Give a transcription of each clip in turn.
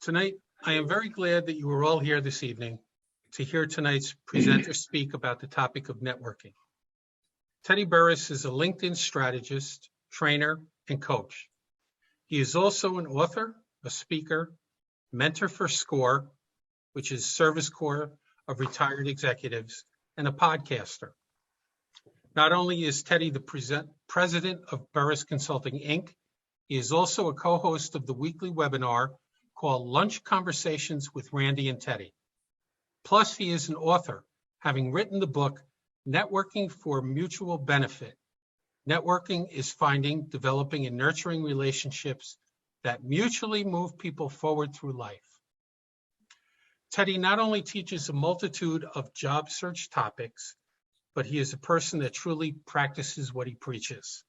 Tonight, I am very glad that you are all here this evening to hear tonight's presenter speak about the topic of networking. Teddy Burriss is a LinkedIn strategist, trainer, and coach. He is also an author, a speaker, mentor for SCORE, which is Service Corps of Retired Executives, and a podcaster. Not only is Teddy the president of Burriss Consulting, Inc., he is also a co-host of the weekly webinar called Lunch Conversations with Randy and Teddy. Plus, he is an author, having written the book, Networking for Mutual Benefit. Networking is finding, developing, and nurturing relationships that mutually move people forward through life. Teddy not only teaches a multitude of job search topics, but he is a person that truly practices what he preaches.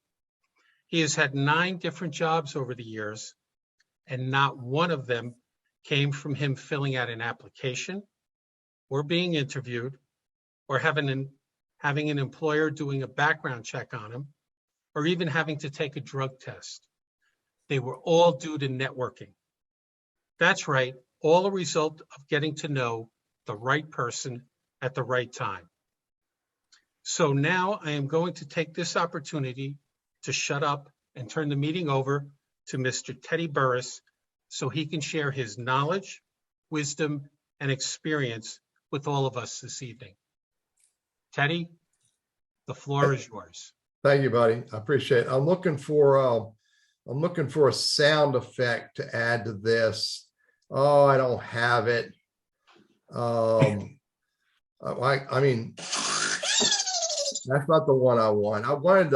He has had 9 different jobs over the years, and not one of them came from him filling out an application or being interviewed or having an employer doing a background check on him or even having to take a drug test. They were all due to networking. That's right, all a result of getting to know the right person at the right time. So now I am going to take this opportunity to shut up and turn the meeting over to Mr. Teddy Burriss so he can share his knowledge, wisdom, and experience with all of us this evening. Teddy, the floor is yours. Thank you, buddy. I appreciate it. I'm looking for a sound effect to add to this. Oh, I don't have it. I mean, that's not the one I want. I wanted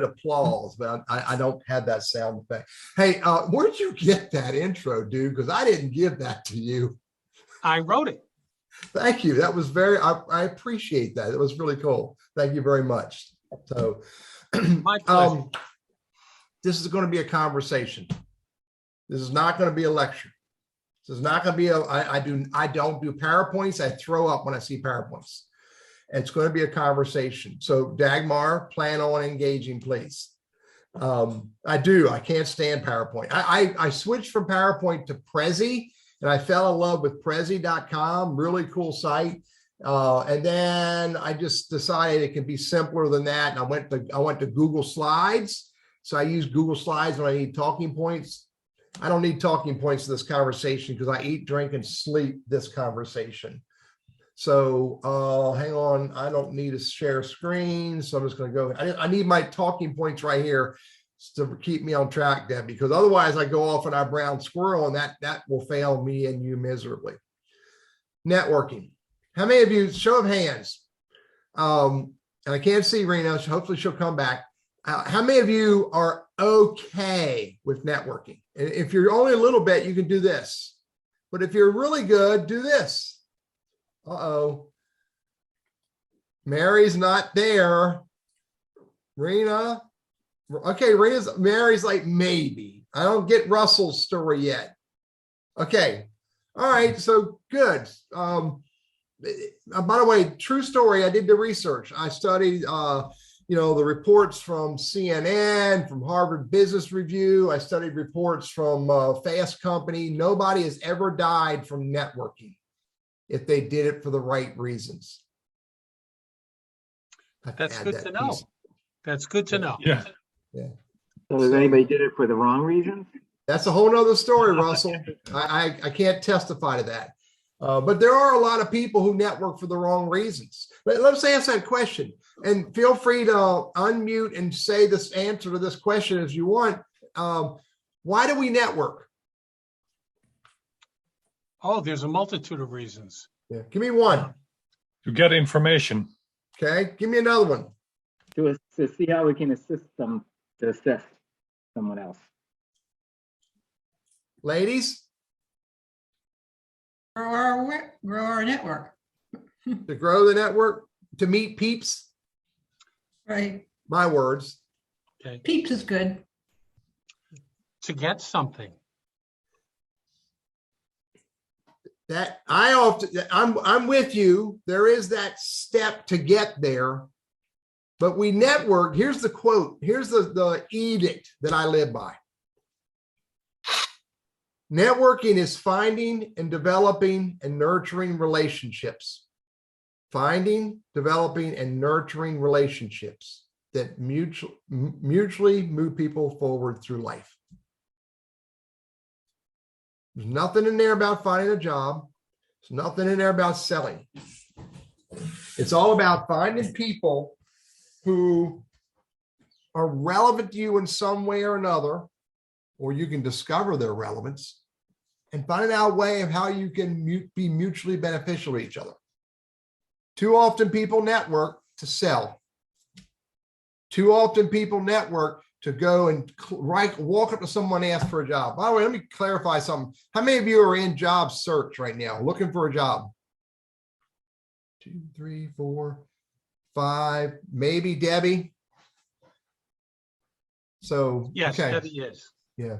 applause, but I don't have that sound effect. Hey, where'd you get that intro, dude? Because I didn't give that to you. I wrote it. Thank you. That was I appreciate that. It was really cool. Thank you very much. So, My pleasure. this is going to be a conversation. This is not going to be a lecture. This is not going to be I don't do PowerPoints. I throw up when I see PowerPoints. It's going to be a conversation. So Dagmar, plan on engaging, please. I can't stand PowerPoint. I switched from PowerPoint to Prezi, and I fell in love with Prezi.com, really cool site. And then I just decided it can be simpler than that. And I went to Google Slides. So I use Google Slides when I need talking points. I don't need talking points in this conversation because I eat, drink, and sleep this conversation. So hang on, I don't need to share screen. So I'm just going to go. I need my talking points right here to keep me on track, Deb, because otherwise I go off on our brown squirrel and that will fail me and you miserably. Networking. How many of you, show of hands, and I can't see Rena, so hopefully she'll come back. How many of you are okay with networking? And if you're only a little bit, you can do this. But if you're really good, do this. Uh-oh. Mary's not there. Rena. Okay, Mary's like, maybe. I don't get Russell's story yet. Okay. All right, so good. By the way, true story, I did the research. I studied, the reports from CNN, from Harvard Business Review. I studied reports from Fast Company. Nobody has ever died from networking if they did it for the right reasons. That's good to know. That's good to know. Yeah. So if anybody did it for the wrong reasons? That's a whole nother story, Russell. I can't testify to that. But there are a lot of people who network for the wrong reasons. But let's ask that question. And feel free to unmute and say this answer to this question as you want. Why do we network? Oh, there's a multitude of reasons. Yeah. Give me one. To get information. Okay. Give me another one. To see how we can assist them to assess someone else. Ladies? Grow our network. To grow the network, to meet peeps. Right. My words. Okay. Peeps is good. To get something. That I'm with you. There is that step to get there, but we network. Here's the quote. Here's the edict that I live by. Networking is finding and developing and nurturing relationships. Finding, developing, and nurturing relationships that mutually move people forward through life. There's nothing in there about finding a job. There's nothing in there about selling. It's all about finding people who are relevant to you in some way or another, or you can discover their relevance and finding out a way of how you can be mutually beneficial to each other. Too often people network to sell. Too often people network to go and walk up to someone and ask for a job. By the way, let me clarify something. How many of you are in job search right now, looking for a job? 2, 3, 4, 5, maybe Debbie. So, Yes, okay. Debbie is. Yeah.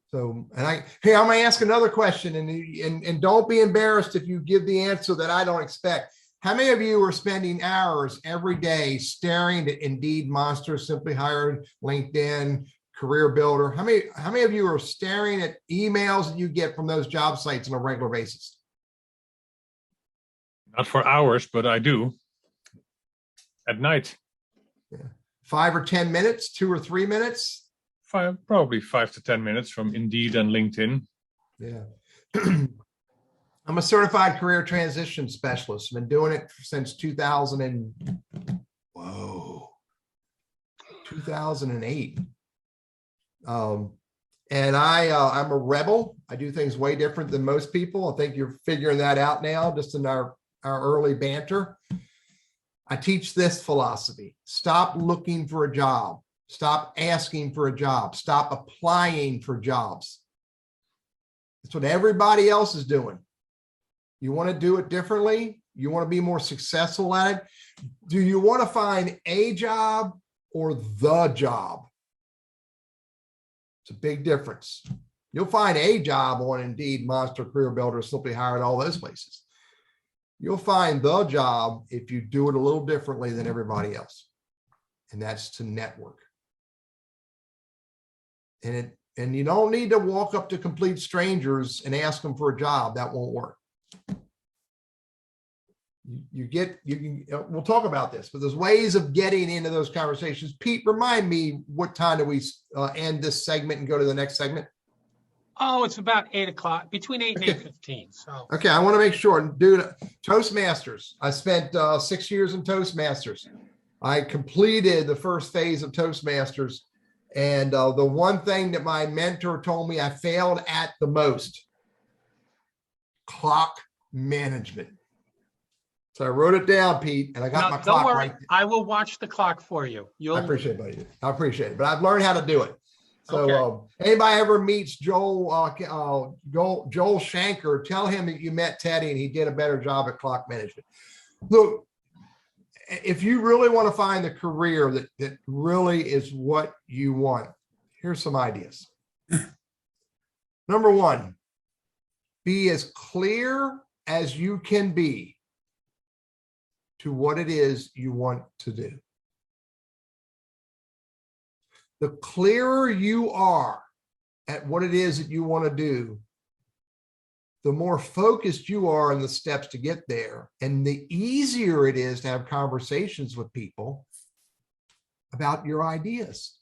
So, hey, I'm gonna ask another question, and don't be embarrassed if you give the answer that I don't expect. How many of you are spending hours every day staring at Indeed, Monster, Simply Hired, LinkedIn, Career Builder? How many of you are staring at emails that you get from those job sites on a regular basis? Not for hours, but I do. At night. Yeah. 5 or 10 minutes, 2 or 3 minutes? Probably 5 to 10 minutes from Indeed and LinkedIn. Yeah. I'm a certified career transition specialist. I've been doing it since 2008. And I'm a rebel. I do things way different than most people. I think you're figuring that out now, just in our early banter. I teach this philosophy. Stop looking for a job. Stop asking for a job. Stop applying for jobs. That's what everybody else is doing. You want to do it differently? You want to be more successful at it? Do you want to find a job or the job? It's a big difference. You'll find a job on Indeed, Monster, Career Builder, Simply Hired, all those places. You'll find the job if you do it a little differently than everybody else. And that's to network. And you don't need to walk up to complete strangers and ask them for a job. That won't work. We'll talk about this, but there's ways of getting into those conversations. Pete, remind me, what time do we end this segment and go to the next segment? Oh, it's about 8 o'clock, between 8 and 8:15. So okay, I want to make sure. Dude, Toastmasters. I spent 6 years in Toastmasters. I completed the first phase of Toastmasters. And the one thing that my mentor told me I failed at the most, clock management. So I wrote it down, Pete, and I got my clock don't worry. right. I will watch the clock for you. I appreciate it, buddy. I appreciate it, but I've learned how to do it. So Okay. Anybody ever meets Joel Shanker, tell him that you met Teddy and he did a better job at clock management. Look, if you really want to find the career that really is what you want, here's some ideas. Number one, be as clear as you can be to what it is you want to do. The clearer you are at what it is that you want to do, the more focused you are on the steps to get there, and the easier it is to have conversations with people about your ideas.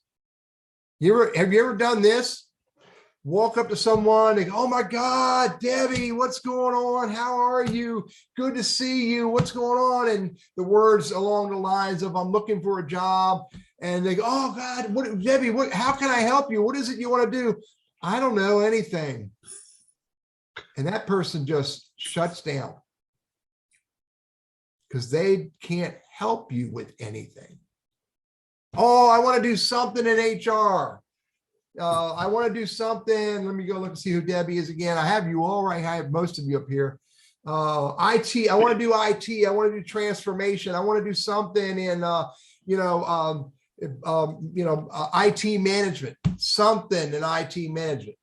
Have you ever done this? Walk up to someone and go, "Oh my God, Debbie, what's going on? How are you? Good to see you. What's going on?" And the words along the lines of, "I'm looking for a job." And they go, "Oh God, Debbie, how can I help you? What is it you want to do?" "I don't know anything." And that person just shuts down because they can't help you with anything. "Oh, I want to do something in HR. I want to do something." Let me go look and see who Debbie is again. I have you all right. I have most of you up here. IT. I want to do IT. I want to do transformation. I want to do something in, IT management. Something in IT management.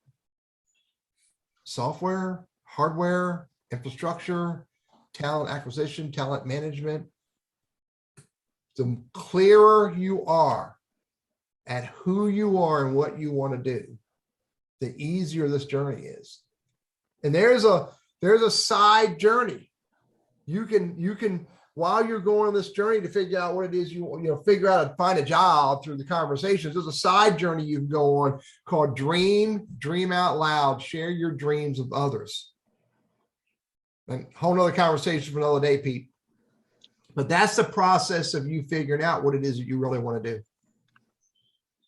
Software, hardware, infrastructure, talent acquisition, talent management. The clearer you are at who you are and what you want to do, the easier this journey is. And there's a side journey. You can while you're going on this journey to figure out what it is figure out and find a job through the conversations. There's a side journey you can go on called dream out loud, share your dreams with others. And whole nother conversation for another day, Pete. But that's the process of you figuring out what it is that you really want to do.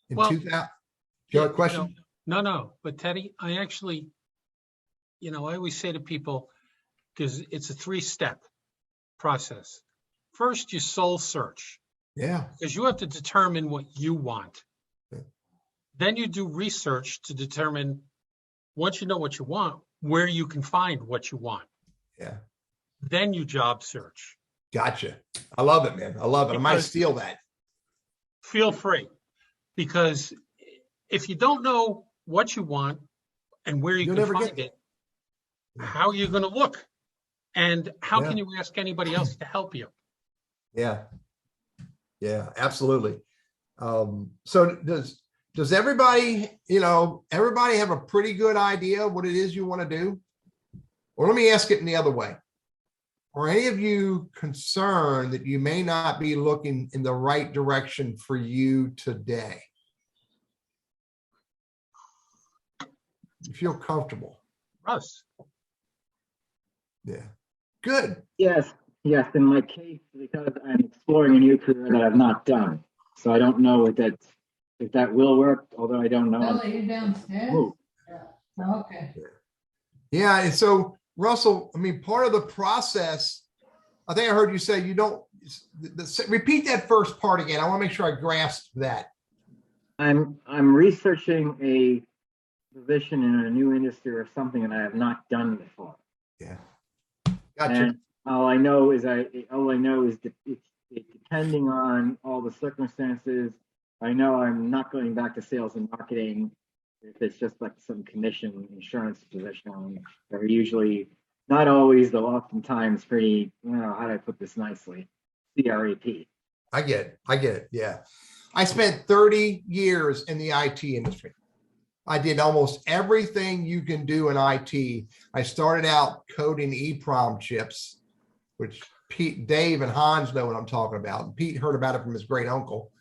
In Well, 2000, you have a question? No. But Teddy, I actually, I always say to people, because it's a 3-step process. First, you soul search. Yeah. Because you have to determine what you want. Yeah. Then you do research to determine, once you know what you want, where you can find what you want. Yeah. Then you job search. Gotcha. I love it, man. I love it. I might Because- steal that. Feel free. Because if you don't know what you want and where you You'll can never find get it, how are you going to look? And how Yeah. can you ask anybody else to help you? Yeah. Yeah, absolutely. So does everybody, everybody have a pretty good idea what it is you want to do? Or let me ask it in the other way. Are any of you concerned that you may not be looking in the right direction for you today? You feel comfortable? Russ. Yeah. Good. Yes, in my case, because I'm exploring a new career that I've not done. So I don't know if that will work, although I don't know. Bill, are you downstairs? Ooh. Okay. Yeah. And so, Russell, part of the process, I think I heard you say you don't repeat that first part again. I want to make sure I grasp that. I'm researching a position in a new industry or something that I have not done before. Yeah. Gotcha. And all I know is that it's depending on all the circumstances. I know I'm not going back to sales and marketing if it's just like some commission insurance position. They're usually not always, though oftentimes pretty, how do I put this nicely? CRAP. I get it. Yeah. I spent 30 years in the IT industry. I did almost everything you can do in IT. I started out coding EEPROM chips, which Dave and Hans know what I'm talking about. And Pete heard about it from his great uncle.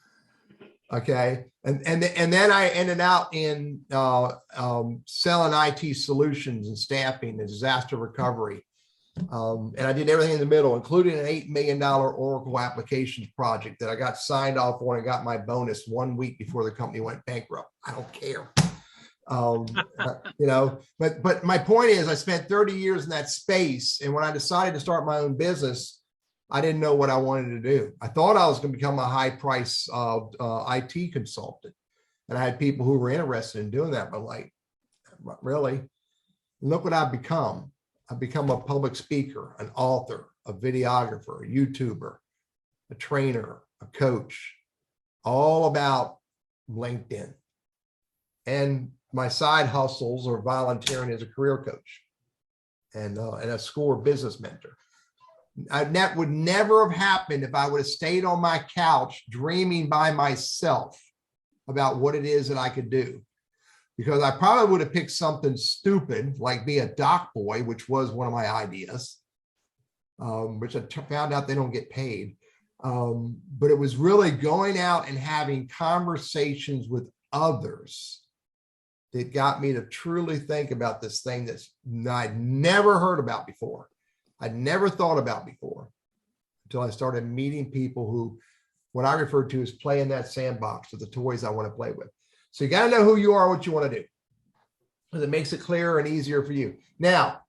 Okay. And then I ended out in selling IT solutions and staffing and disaster recovery. And I did everything in the middle, including an $8 million Oracle applications project that I got signed off on and got my bonus 1 week before the company went bankrupt. I don't care. But my point is I spent 30 years in that space. And when I decided to start my own business, I didn't know what I wanted to do. I thought I was going to become a high price IT consultant. And I had people who were interested in doing that, but like, really? Look what I've become. I've become a public speaker, an author, a videographer, a YouTuber, a trainer, a coach, all about LinkedIn. And my side hustles are volunteering as a career coach and a SCORE business mentor. That would never have happened if I would have stayed on my couch dreaming by myself about what it is that I could do. Because I probably would have picked something stupid like be a dock boy, which was one of my ideas, which I found out they don't get paid. But it was really going out and having conversations with others that got me to truly think about this thing that I'd never heard about before. I'd never thought about before until I started meeting people who, what I refer to as play in that sandbox with the toys I want to play with. So you got to know who you are, what you want to do, because it makes it clearer and easier for you. Now,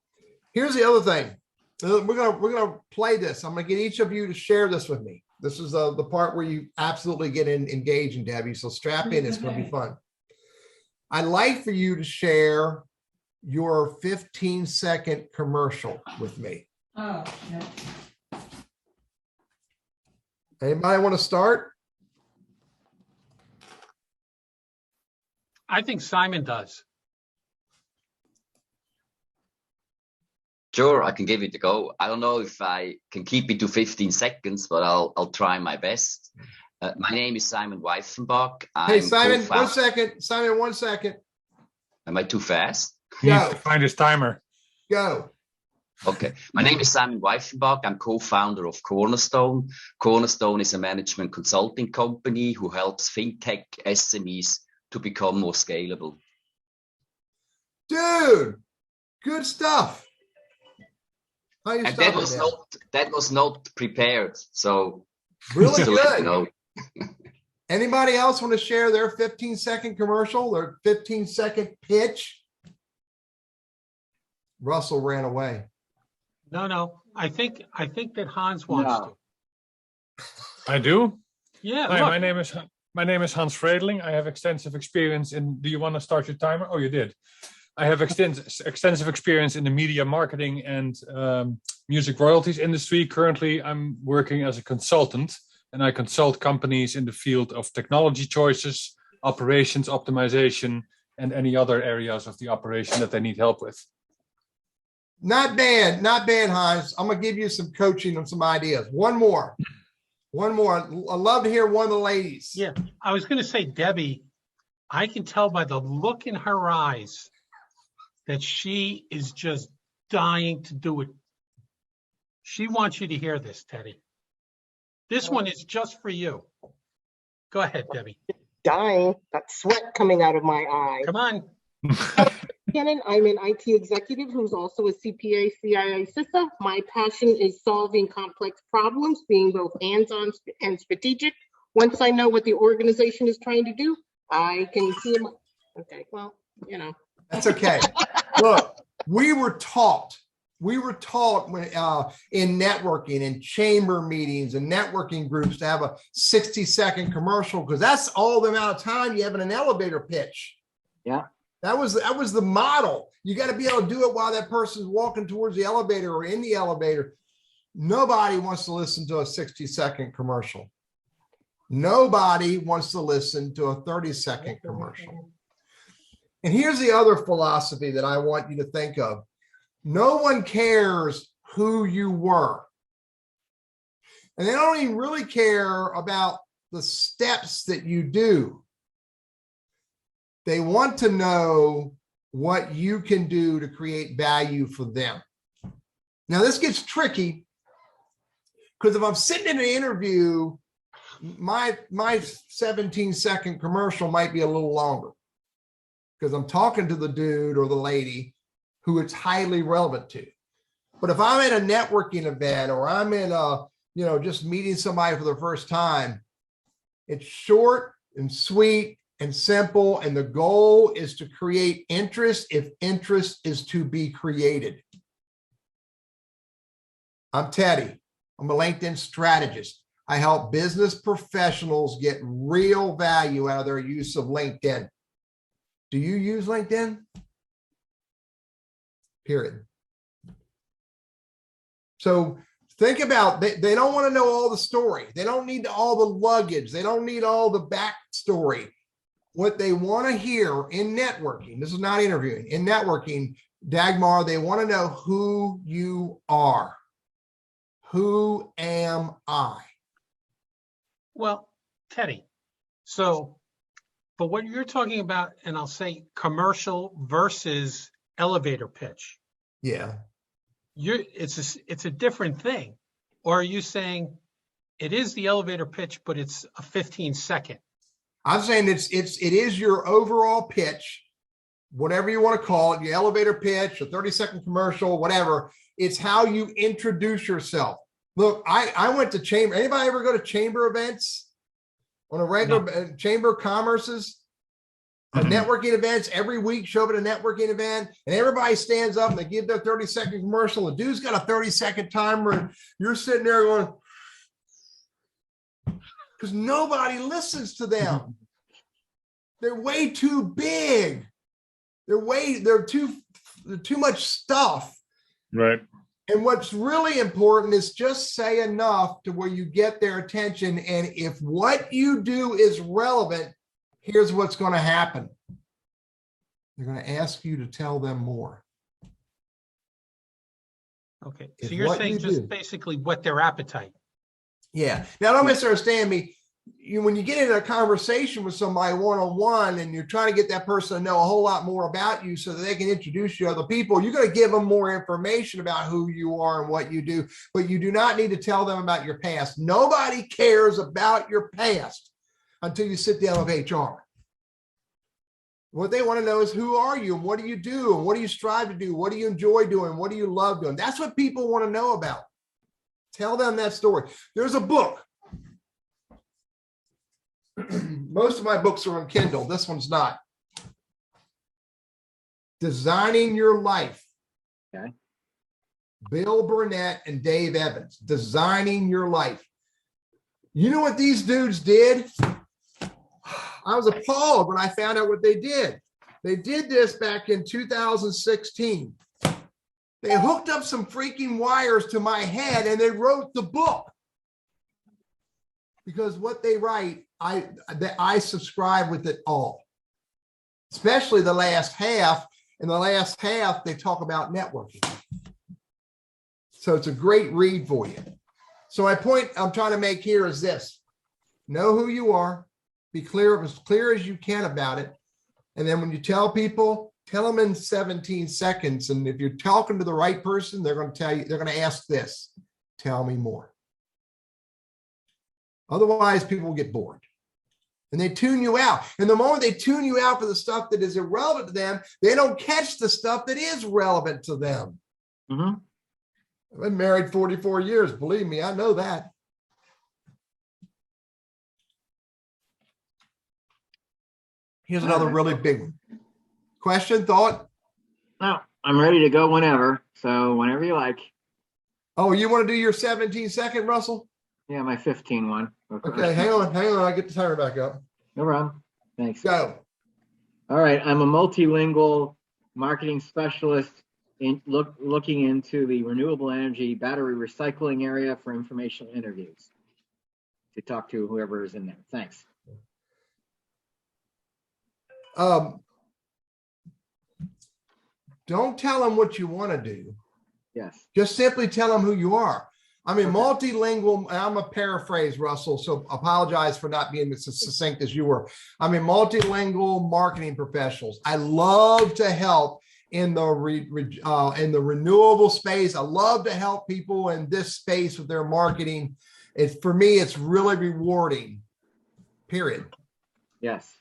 here's the other thing. We're gonna play this. I'm gonna get each of you to share this with me. This is the part where you absolutely get engaged in, Debbie. So strap in. It's going to be fun. I'd like for you to share your 15-second commercial with me. Oh, yeah. Anybody want to start? I think Simon does. Sure, I can give it a go. I don't know if I can keep it to 15 seconds, but I'll try my best. My name is Simon Weifenbach. Hey, Simon, 1 second. Simon, 1 second. Am I too fast? He needs Go. to find his timer. Go. Okay. My name is Simon Weifenbach. I'm co-founder of Cornerstone. Cornerstone is a management consulting company who helps fintech SMEs to become more scalable. Dude, good stuff. How you And that started was not prepared. So Really just to let you good. know. Anybody else want to share their 15-second commercial, their 15-second pitch? Russell ran away. No. I think that Hans wants No. to. I do. Yeah, Hi, look. my name is Hans Vredeling. I have extensive experience in. Do you want to start your timer? Oh, you did. I have extensive experience in the media marketing and music royalties industry. Currently, I'm working as a consultant, and I consult companies in the field of technology choices, operations optimization, and any other areas of the operation that they need help with. Not bad, Hans. I'm gonna give you some coaching and some ideas. One more. I'd love to hear one of the ladies. Yeah, I was going to say, Debbie, I can tell by the look in her eyes that she is just dying to do it. She wants you to hear this, Teddy. This one is just for you. Go ahead, Debbie. Dying, got sweat coming out of my eye. Come on. Shannon, I'm an IT executive who's also a CPA, CII CISA. My passion is solving complex problems, being both hands-on and strategic. Once I know what the organization is trying to do, I can see them. Okay, well, you know. That's okay. Look, we were taught when, in networking and chamber meetings and networking groups to have a 60-second commercial because that's all the amount of time you have in an elevator pitch. Yeah. That was the model. You got to be able to do it while that person's walking towards the elevator or in the elevator. Nobody wants to listen to a 60-second commercial. Nobody wants to listen to a 30-second commercial. And here's the other philosophy that I want you to think of. No one cares who you were. And they don't even really care about the steps that you do. They want to know what you can do to create value for them. Now, this gets tricky because if I'm sitting in an interview, my 17-second commercial might be a little longer because I'm talking to the dude or the lady who it's highly relevant to. But if I'm at a networking event or I'm in just meeting somebody for the first time, it's short and sweet and simple, and the goal is to create interest if interest is to be created. I'm Teddy. I'm a LinkedIn strategist. I help business professionals get real value out of their use of LinkedIn. Do you use LinkedIn? Period. So think about, they don't want to know all the story. They don't need all the luggage. They don't need all the backstory. What they want to hear in networking, this is not interviewing, in networking, Dagmar, they want to know who you are. Who am I? Well, Teddy, so, but what you're talking about, and I'll say commercial versus elevator pitch. Yeah. It's a different thing. Or are you saying it is the elevator pitch, but it's a 15-second? I'm saying it is your overall pitch, whatever you want to call it, your elevator pitch, a 30-second commercial, whatever. It's how you introduce yourself. Look, I went to chamber. Anybody ever go to chamber events on a regular chamber of commerce's? Networking events every week, show up at a networking event and everybody stands up and they give their 30-second commercial. The dude's got a 30-second timer and you're sitting there going, because nobody listens to them. They're way too big. They're too much stuff. Right. And what's really important is just say enough to where you get their attention. And if what you do is relevant, here's what's going to happen. They're going to ask you to tell them more. Okay, so If you're what saying you just do- basically what their appetite. Yeah. Now, don't misunderstand me. when you get into a conversation with somebody one-on-one and you're trying to get that person to know a whole lot more about you so that they can introduce you to other people, you're going to give them more information about who you are and what you do, but you do not need to tell them about your past. Nobody cares about your past until you sit down with HR. What they want to know is, who are you and what do you do and what do you strive to do? What do you enjoy doing? What do you love doing? That's what people want to know about. Tell them that story. There's a book. Most of my books are on Kindle. This one's not. Designing Your Life. Okay. Bill Burnett and Dave Evans. Designing Your Life. You know what these dudes did? I was appalled when I found out what they did. They did this back in 2016. They hooked up some freaking wires to my head and they wrote the book. Because what they write, I subscribe with it all, especially the last half. In the last half, they talk about networking. So it's a great read for you. So my point I'm trying to make here is this: know who you are, be clear, as clear as you can about it. And then when you tell people, tell them in 17 seconds. And if you're talking to the right person, they're going to tell you, they're going to ask this: tell me more. Otherwise, people will get bored and they tune you out. And the moment they tune you out for the stuff that is irrelevant to them, they don't catch the stuff that is relevant to them. Mm-hmm. I've been married 44 years. Believe me, I know that. Here's another really big one. Question, thought? No, I'm ready to go whenever. So whenever you like. Oh, you want to do your 17-second, Russell? Yeah, my 15 one. Okay, hang on. I get the timer back up. No problem. Thanks. Go. All right, I'm a multilingual marketing specialist looking into the renewable energy battery recycling area for informational interviews to talk to whoever is in there. Thanks. Don't tell them what you want to do. Yes. Just simply tell them who you are. I mean, multilingual, I'm a paraphrase, Russell, so apologize for not being as succinct as you were. I mean, multilingual marketing professionals. I love to help in the renewable space. I love to help people in this space with their marketing. For me, it's really rewarding, period. Yes.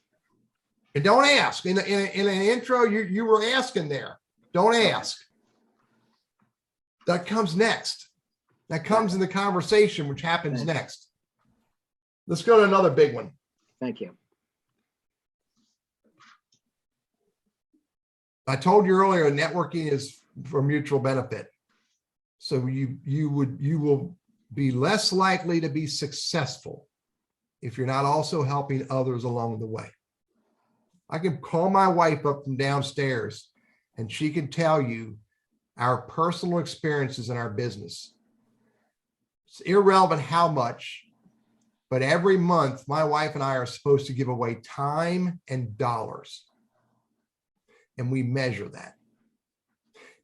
And don't ask. In an intro, you were asking there. Don't ask. That comes next. That comes in the conversation, which happens next. Let's go to another big one. Thank you. I told you earlier, networking is for mutual benefit. So you will be less likely to be successful if you're not also helping others along the way. I can call my wife up from downstairs and she can tell you our personal experiences in our business. It's irrelevant how much, but every month my wife and I are supposed to give away time and dollars. And we measure that.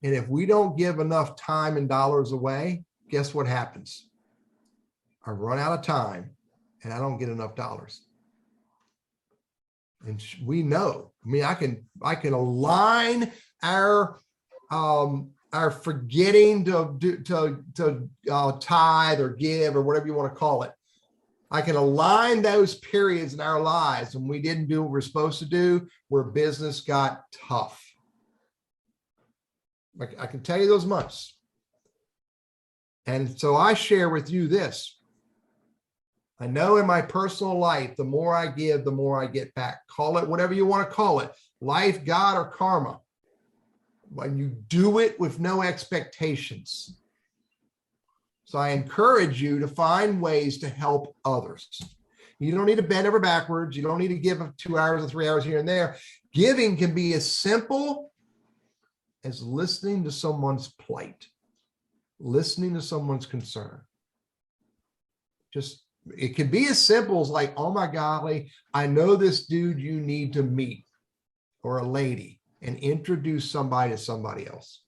And if we don't give enough time and dollars away, guess what happens? I run out of time and I don't get enough dollars. And we know, I mean, I can align our forgetting to tithe or give or whatever you want to call it. I can align those periods in our lives when we didn't do what we're supposed to do, where business got tough. I can tell you those months. And so I share with you this. I know in my personal life, the more I give, the more I get back. Call it whatever you want to call it, life, God, or karma. When you do it with no expectations. So I encourage you to find ways to help others. You don't need to bend over backwards. You don't need to give 2 hours or 3 hours here and there. Giving can be as simple as listening to someone's plight, listening to someone's concern. It can be as simple as like, oh my golly, I know this dude you need to meet, or a lady, and introduce somebody to somebody else.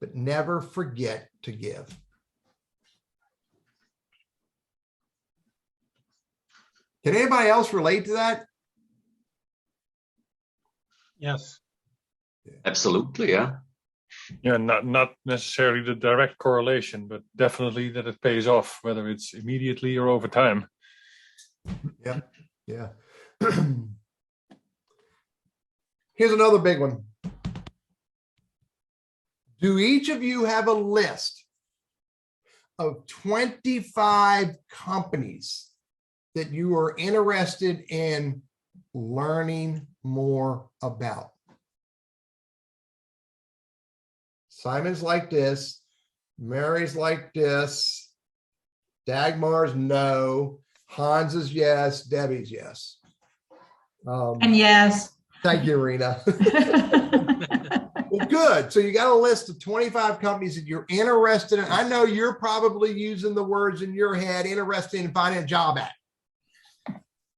But never forget to give. Can anybody else relate to that? Yes. Absolutely, yeah. Yeah, not necessarily the direct correlation, but definitely that it pays off, whether it's immediately or over time. Yeah. Yeah. Here's another big one. Do each of you have a list of 25 companies that you are interested in learning more about? Simon's like this. Mary's like this. Dagmar's no. Hans is yes. Debbie's yes. And yes. Thank you, Rena. Well, good. So you got a list of 25 companies that you're interested in. I know you're probably using the words in your head, interested in finding a job at.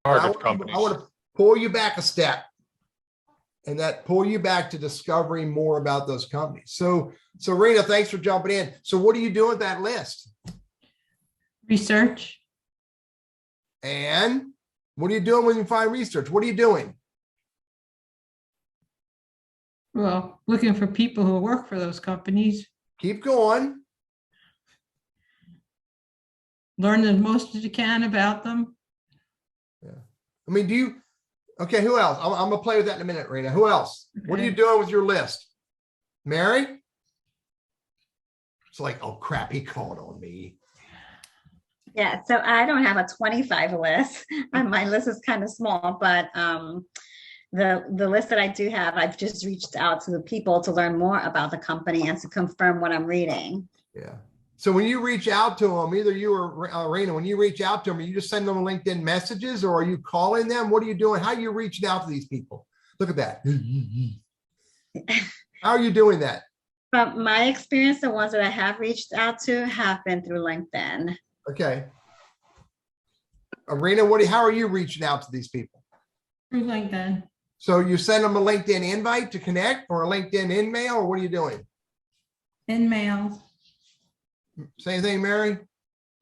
Target companies. I want to pull you back a step, and that pull you back to discovering more about those companies. So Rena, thanks for jumping in. So what are you doing with that list? Research. And what are you doing when you find research? What are you doing? Well, looking for people who work for those companies. Keep going. Learn the most as you can about them. Yeah. I mean, okay, who else? I'm going to play with that in a minute, Rena. Who else? Okay. What are you doing with your list? Mary? It's like, oh crap, he called on me. Yeah, so I don't have a 25 list. My list is kind of small, but the list that I do have, I've just reached out to the people to learn more about the company and to confirm what I'm reading. Yeah. So when you reach out to them, either you or Rena, when you reach out to them, are you just send them LinkedIn messages, or are you calling them? What are you doing? How are you reaching out to these people? Look at that. How are you doing that? From my experience, the ones that I have reached out to have been through LinkedIn. Okay. Rena, how are you reaching out to these people? Through LinkedIn. So you send them a LinkedIn invite to connect, or a LinkedIn in-mail, or what are you doing? In mail. Same thing, Mary?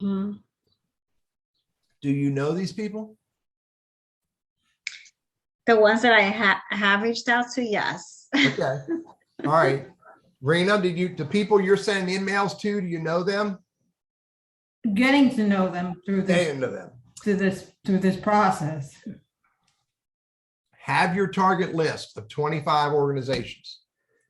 Mm-hmm. Do you know these people? The ones that I have reached out to, yes. Okay. All right. Rena, the people you're sending emails to, do you know them? Getting to know them through this process. Have your target list of 25 organizations,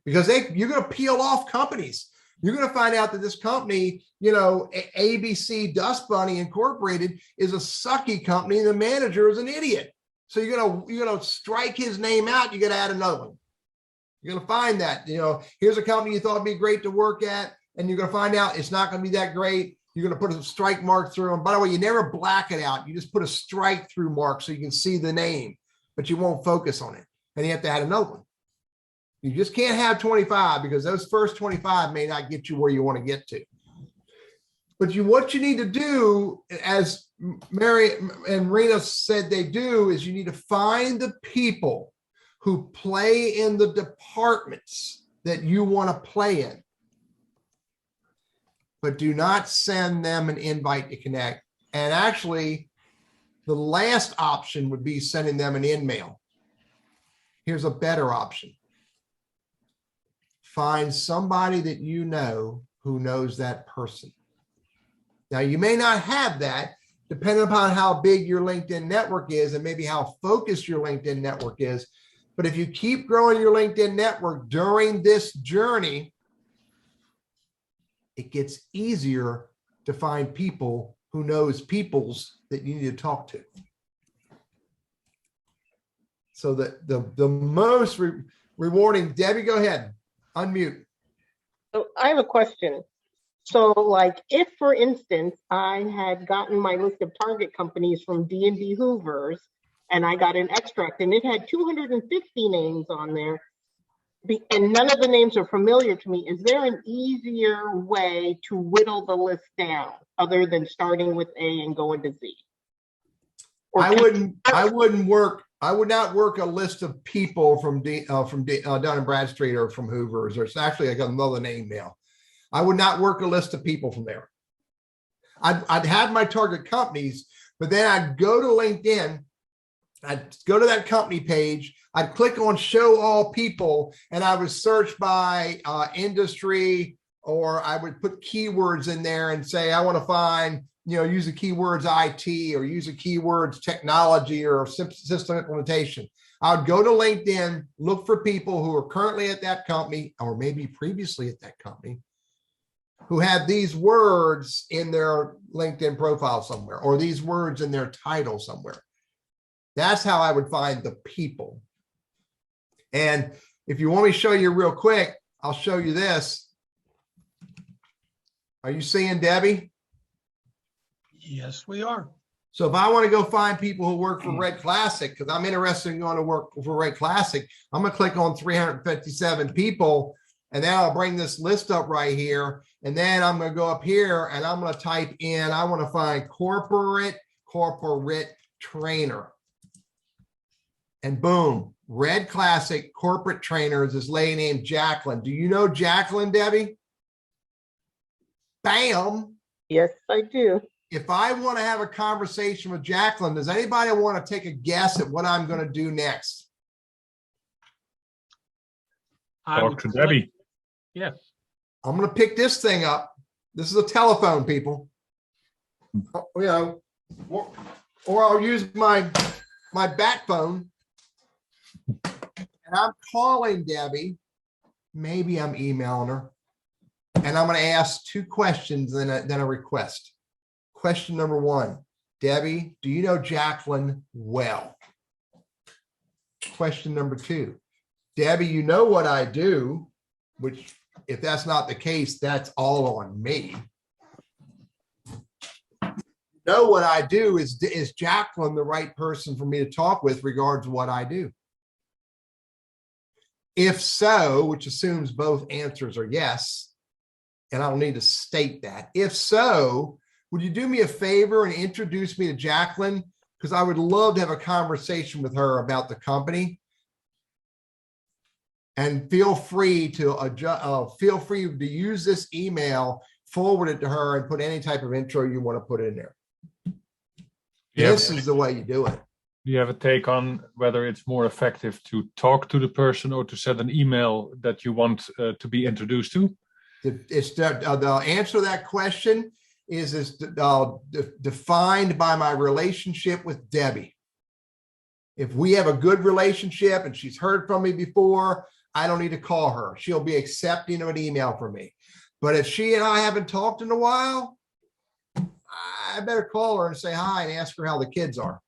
because you're going to peel off companies. You're going to find out that this company, ABC Dust Bunny Incorporated, is a sucky company, and the manager is an idiot. So you're going to strike his name out. You got to add another one. You're going to find that, here's a company you thought would be great to work at, and you're going to find out it's not going to be that great. You're going to put a strike mark through them. By the way, you never black it out. You just put a strike through mark so you can see the name, but you won't focus on it. And you have to add another one. You just can't have 25, because those first 25 may not get you where you want to get to. But what you need to do, as Mary and Rena said they do, is you need to find the people who play in the departments that you want to play in. But do not send them an invite to connect. And actually, the last option would be sending them an in-mail. Here's a better option. Find somebody that you know who knows that person. Now, you may not have that, depending upon how big your LinkedIn network is and maybe how focused your LinkedIn network is. But if you keep growing your LinkedIn network during this journey, it gets easier to find people who knows peoples that you need to talk to. So the most rewarding, Debbie, go ahead, unmute. So I have a question. So if, for instance, I had gotten my list of target companies from D&D Hoovers, and I got an extract, and it had 250 names on there, and none of the names are familiar to me. Is there an easier way to whittle the list down other than starting with A and going to Z? I would not work a list of people from Dun & Bradstreet or from Hoover's. There's actually another name now. I would not work a list of people from there. I'd have my target companies, But then I'd go to LinkedIn, I'd go to that company page, I'd click on show all people, and I would search by industry, or I would put keywords in there and say, I want to find, use the keywords IT or use the keywords technology or system implementation. I would go to LinkedIn, look for people who are currently at that company or maybe previously at that company who had these words in their LinkedIn profile somewhere, or these words in their title somewhere. That's how I would find the people. And if you want me to show you real quick, I'll show you this. Are you seeing Debbie? Yes, we are. So if I want to go find people who work for Red Classic, because I'm interested in going to work for Red Classic, I'm going to click on 357 people, and then I'll bring this list up right here. And then I'm going to go up here and I'm going to type in, I want to find corporate trainer. And boom, Red Classic corporate trainers, this lady named Jacqueline. Do you know Jacqueline, Debbie? Bam. Yes, I do. If I want to have a conversation with Jacqueline, does anybody want to take a guess at what I'm going to do next? Talk to Debbie. Yeah. I'm going to pick this thing up. This is a telephone, people. Or I'll use my bat phone. And I'm calling Debbie. Maybe I'm emailing her. And I'm going to ask two questions and then a request. Question number one, Debbie, do you know Jacqueline well? Question number two, Debbie, you know what I do, which if that's not the case, that's all on me. Know what I do, is Jacqueline the right person for me to talk with regards to what I do? If so, which assumes both answers are yes, and I don't need to state that. If so, would you do me a favor and introduce me to Jacqueline? Because I would love to have a conversation with her about the company. And feel free to use this email, forward it to her, and put any type of intro you want to put in there. This is the way you do it. Do you have a take on whether it's more effective to talk to the person or to send an email that you want to be introduced to? The answer to that question is defined by my relationship with Debbie. If we have a good relationship and she's heard from me before, I don't need to call her. She'll be accepting of an email from me. But if she and I haven't talked in a while, I better call her and say hi and ask her how the kids are.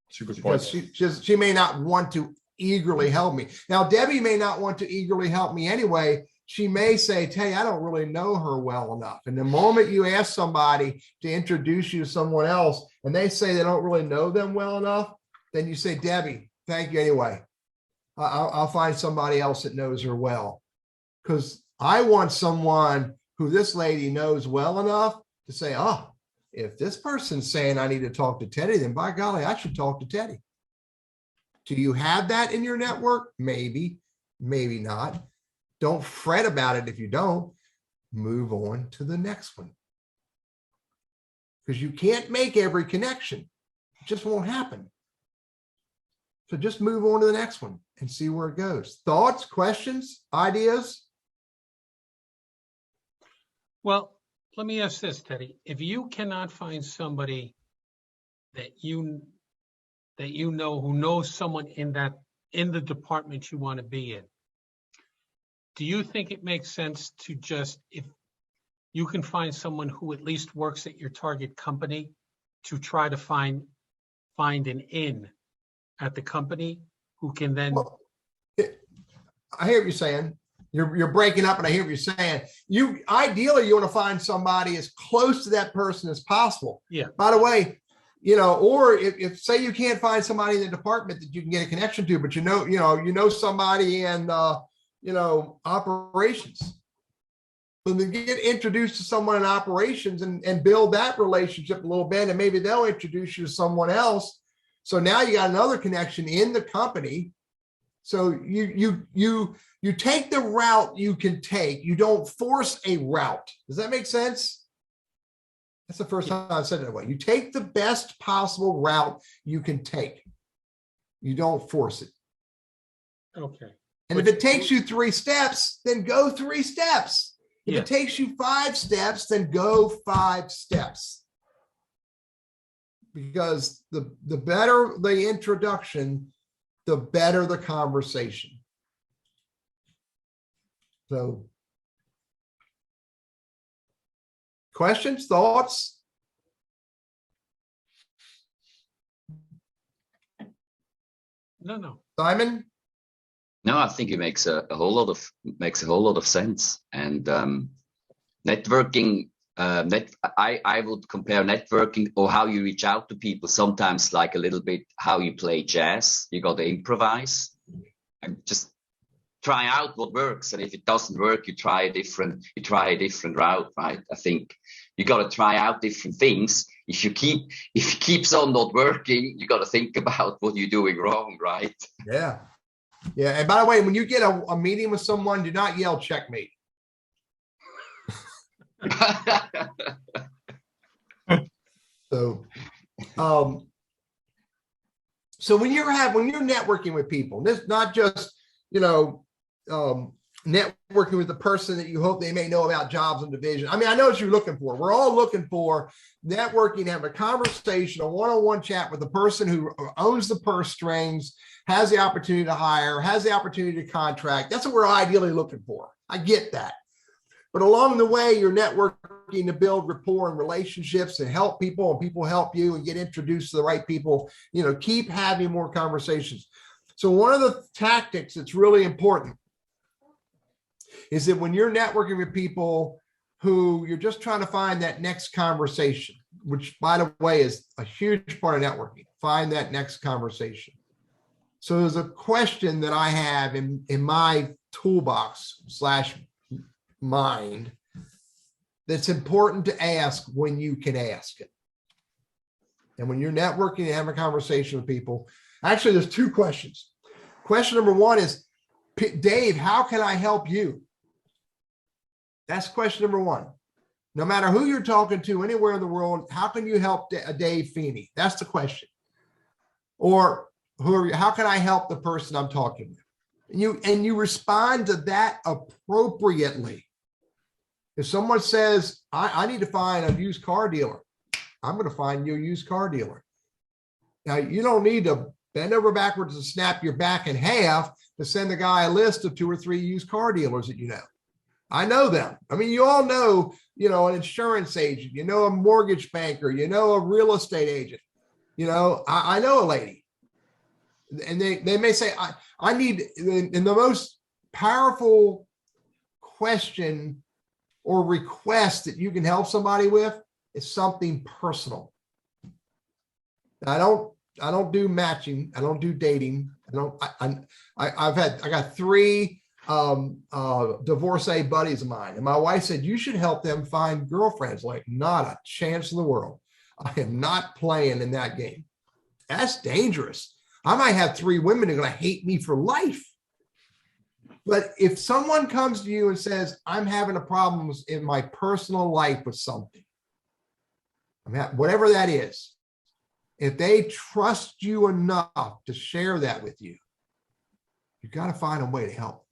That's a good point. Because she may not want to eagerly help me. Now, Debbie may not want to eagerly help me anyway. She may say, Tay, I don't really know her well enough. And the moment you ask somebody to introduce you to someone else and they say they don't really know them well enough, then you say, Debbie, thank you anyway. I'll find somebody else that knows her well. Because I want someone who this lady knows well enough to say, oh, if this person's saying I need to talk to Teddy, then by golly, I should talk to Teddy. Do you have that in your network? Maybe, maybe not. Don't fret about it if you don't. Move on to the next one. Because you can't make every connection. It just won't happen. So just move on to the next one and see where it goes. Thoughts, questions, ideas? Well, let me ask this, Teddy. If you cannot find somebody that you know who knows someone in the department you want to be in, do you think it makes sense to just, if you can find someone who at least works at your target company, to try to find an in at the company who can then? Well, I hear what you're saying. You're breaking up, and I hear what you're saying. Ideally, you want to find somebody as close to that person as possible. Yeah. By the way, or if say you can't find somebody in the department that you can get a connection to, but you know somebody in operations. So then get introduced to someone in operations and build that relationship a little bit, and maybe they'll introduce you to someone else. So now you got another connection in the company. So you take the route you can take. You don't force a route. Does that make sense? That's the first time I said it that way. You take the best possible route you can take. You don't force it. Okay. And if it takes you 3 steps, then go 3 steps. If Yeah. it takes you 5 steps, then go 5 steps. Because the better the introduction, the better the conversation. So, questions, thoughts? No. Simon? No, I think it makes a whole lot of sense. And networking, I would compare networking or how you reach out to people sometimes like a little bit how you play jazz. You got to improvise and just try out what works. And if it doesn't work, you try a different route, right? I think you got to try out different things. If it keeps on not working, you got to think about what you're doing wrong, right? Yeah. Yeah. And by the way, when you get a meeting with someone, do not yell checkmate. So, so when you're networking with people, this not just, networking with the person that you hope they may know about jobs and division. I mean, I know what you're looking for. We're all looking for networking, having a conversation, a one-on-one chat with the person who owns the purse strings, has the opportunity to hire, has the opportunity to contract. That's what we're ideally looking for. I get that. But along the way, you're networking to build rapport and relationships and help people, and people help you and get introduced to the right people. Keep having more conversations. So one of the tactics that's really important is that when you're networking with people who you're just trying to find that next conversation, which by the way is a huge part of networking, find that next conversation. So there's a question that I have in my toolbox / mind that's important to ask when you can ask it. And when you're networking and having a conversation with people, actually there's 2 questions. Question number 1 is, Dave, how can I help you? That's question number 1. No matter who you're talking to anywhere in the world, how can you help Dave Feeney? That's the question. Or how can I help the person I'm talking with? And you respond to that appropriately. If someone says, I need to find a used car dealer, I'm going to find you a used car dealer. Now, you don't need to bend over backwards and snap your back in half to send the guy a list of 2 or 3 used car dealers that you know. I know them. I mean, you all know, an insurance agent, a mortgage banker, a real estate agent. I know a lady. And they may say, I need, and the most powerful question or request that you can help somebody with is something personal. I don't do matching. I don't do dating. I got 3 divorcee buddies of mine, and my wife said, you should help them find girlfriends. Like, not a chance in the world. I am not playing in that game. That's dangerous. I might have 3 women who are going to hate me for life. But if someone comes to you and says, I'm having a problem in my personal life with something, whatever that is, if they trust you enough to share that with you, you've got to find a way to help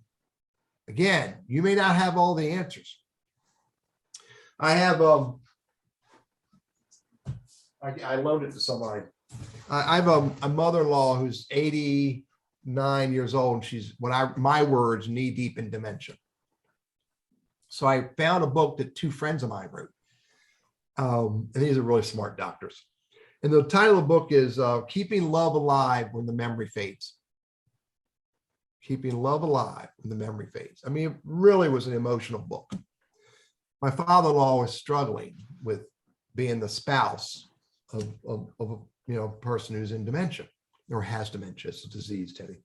them. Again, you may not have all the answers. I have, I loaned it to somebody. I have a mother-in-law who's 89 years old, and she's, my words, knee deep in dementia. So I found a book that 2 friends of mine wrote. And these are really smart doctors. And the title of the book is Keeping Love Alive When the Memory Fades. Keeping Love Alive When the Memory Fades. I mean, it really was an emotional book. My father-in-law was struggling with being the spouse of a person who's in dementia or has dementia. It's a disease, Teddy.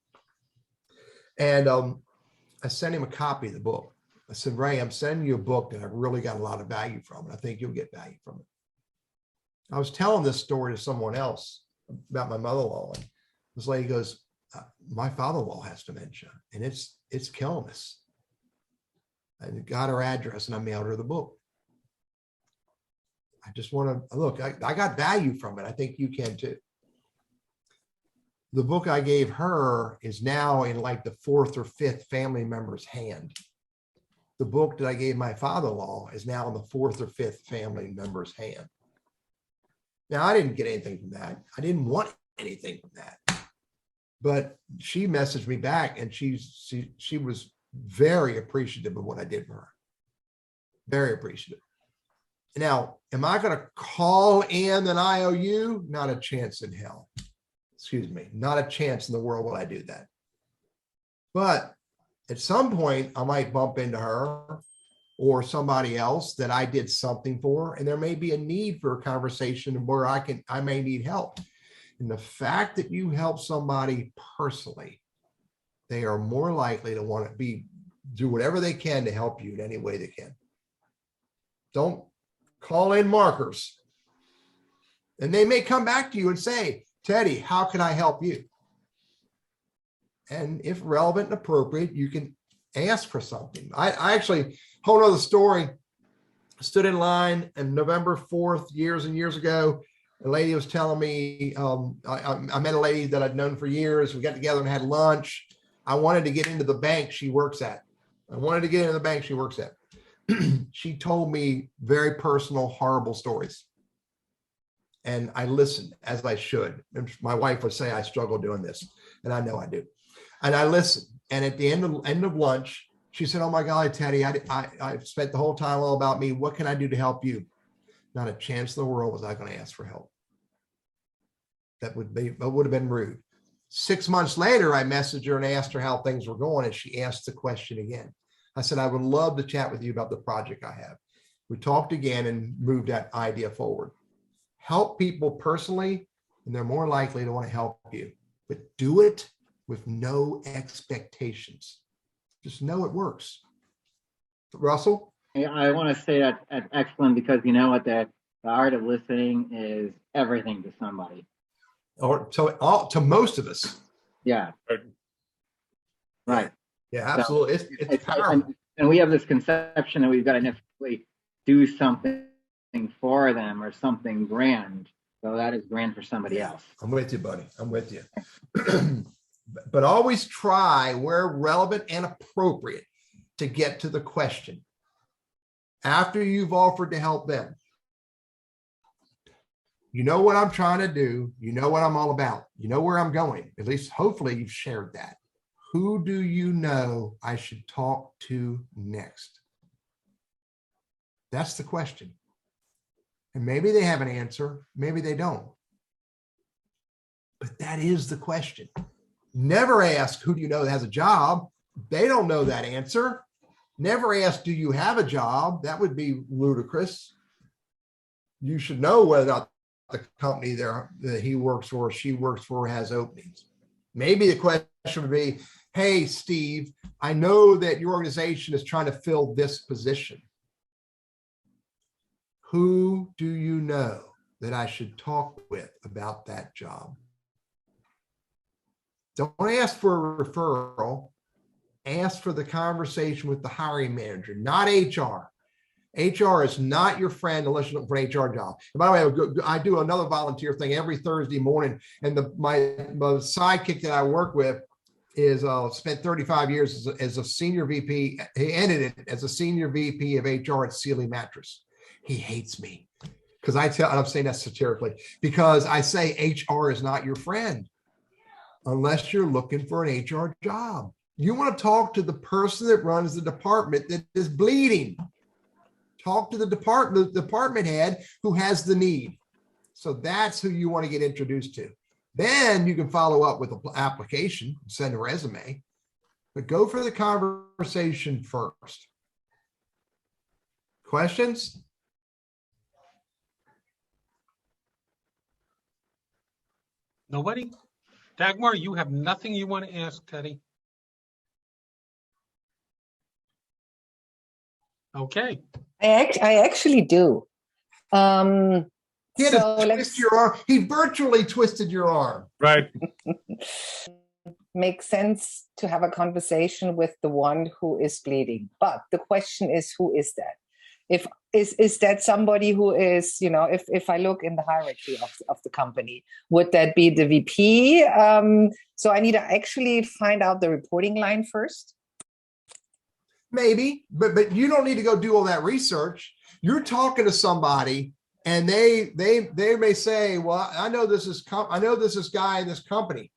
And I sent him a copy of the book. I said, Ray, I'm sending you a book that I've really got a lot of value from, and I think you'll get value from it. I was telling this story to someone else about my mother-in-law, and this lady goes, my father-in-law has dementia, and it's killing us. I got her address, and I mailed her the book. I just want to look, I got value from it. I think you can too. The book I gave her is now in like the 4th or 5th family member's hand. The book that I gave my father-in-law is now in the 4th or 5th family member's hand. Now, I didn't get anything from that. I didn't want anything from that. But she messaged me back, and she was very appreciative of what I did for her. Very appreciative. Now, am I going to call in an IOU? Not a chance in hell. Excuse me. Not a chance in the world will I do that. But at some point, I might bump into her or somebody else that I did something for, and there may be a need for a conversation where I may need help. And the fact that you help somebody personally, they are more likely to want to do whatever they can to help you in any way they can. Don't call in markers. And they may come back to you and say, Teddy, how can I help you? And if relevant and appropriate, you can ask for something. I actually, whole other story, stood in line on November 4th, years and years ago. A lady was telling me, I met a lady that I'd known for years. We got together and had lunch. I wanted to get into the bank she works at. She told me very personal, horrible stories. And I listened, as I should. And my wife would say, I struggle doing this. And I know I do. And I listened. And at the end of lunch, she said, oh my God, Teddy, I spent the whole time all about me. What can I do to help you? Not a chance in the world was I going to ask for help. That would have been rude. 6 months later, I messaged her and asked her how things were going. And she asked the question again. I said, I would love to chat with you about the project I have. We talked again and moved that idea forward. Help people personally, and they're more likely to want to help you. But do it with no expectations. Just know it works. Russell? I want to say that's excellent, because you know what, the art of listening is everything to somebody. Or to most of us. Yeah. Right. Yeah, absolutely. So it's powerful. And we have this conception that we've got to necessarily do something for them or something grand. So that is grand for somebody else. I'm with you, buddy. I'm with you. But always try, where relevant and appropriate, to get to the question. After you've offered to help them, you know what I'm trying to do. You know what I'm all about. You know where I'm going. At least, hopefully, you've shared that. Who do you know I should talk to next? That's the question. And maybe they have an answer. Maybe they don't. But that is the question. Never ask, who do you know that has a job? They don't know that answer. Never ask, do you have a job? That would be ludicrous. You should know whether or not the company there that he works for or she works for has openings. Maybe the question would be, hey, Steve, I know that your organization is trying to fill this position. Who do you know that I should talk with about that job? Don't ask for a referral. Ask for the conversation with the hiring manager, not HR. HR is not your friend unless you're looking for an HR job. And by the way, I do another volunteer thing every Thursday morning. And my sidekick that I work with is spent 35 years as a senior VP. He ended it as a senior VP of HR at Sealy Mattress. He hates me because I'm saying that satirically, because I say HR is not your friend unless you're looking for an HR job. You want to talk to the person that runs the department that is bleeding. Talk to the department head who has the need. So that's who you want to get introduced to. Then you can follow up with an application, send a resume, but go for the conversation first. Questions? Nobody? Dagmar, you have nothing you want to ask Teddy? Okay. I actually do. He had to twist your arm. He virtually twisted your arm. Right. Makes sense to have a conversation with the one who is bleeding. But the question is, who is that? Is that somebody who is, if I look in the hierarchy of the company, would that be the VP? So I need to actually find out the reporting line first. Maybe, but you don't need to go do all that research. You're talking to somebody, and they may say, "Well, I know this is guy in this company,"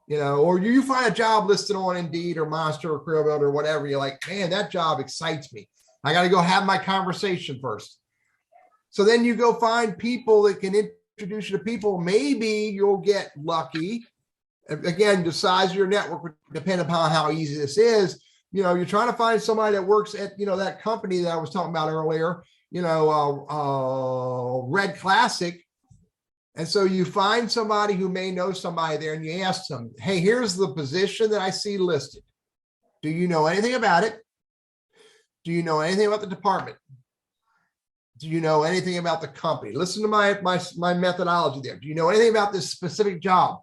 or you find a job listed on Indeed or Monster or Career Builder or whatever. You're like, "Man, that job excites me. I got to go have my conversation first." So then you go find people that can introduce you to people. Maybe you'll get lucky. Again, the size of your network would depend upon how easy this is. You're trying to find somebody that works at, that company that I was talking about earlier, Red Classic. And so you find somebody who may know somebody there, and you ask them, "Hey, here's the position that I see listed. Do you know anything about it? Do you know anything about the department? Do you know anything about the company? Listen to my methodology there. Do you know anything about this specific job?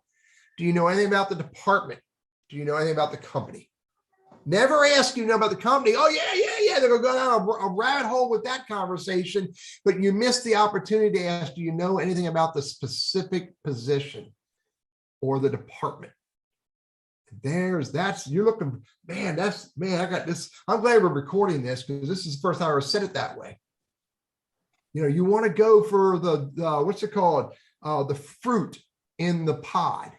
Do you know anything about the department? Do you know anything about the company?" Never ask you know about the company. "Oh, yeah. They're going to go down a rabbit hole with that conversation." But you missed the opportunity to ask, "Do you know anything about the specific position or the department?" You're looking, I got this. I'm glad we're recording this, because this is the first time I ever said it that way. You want to go for the what's it called? The fruit in the pod.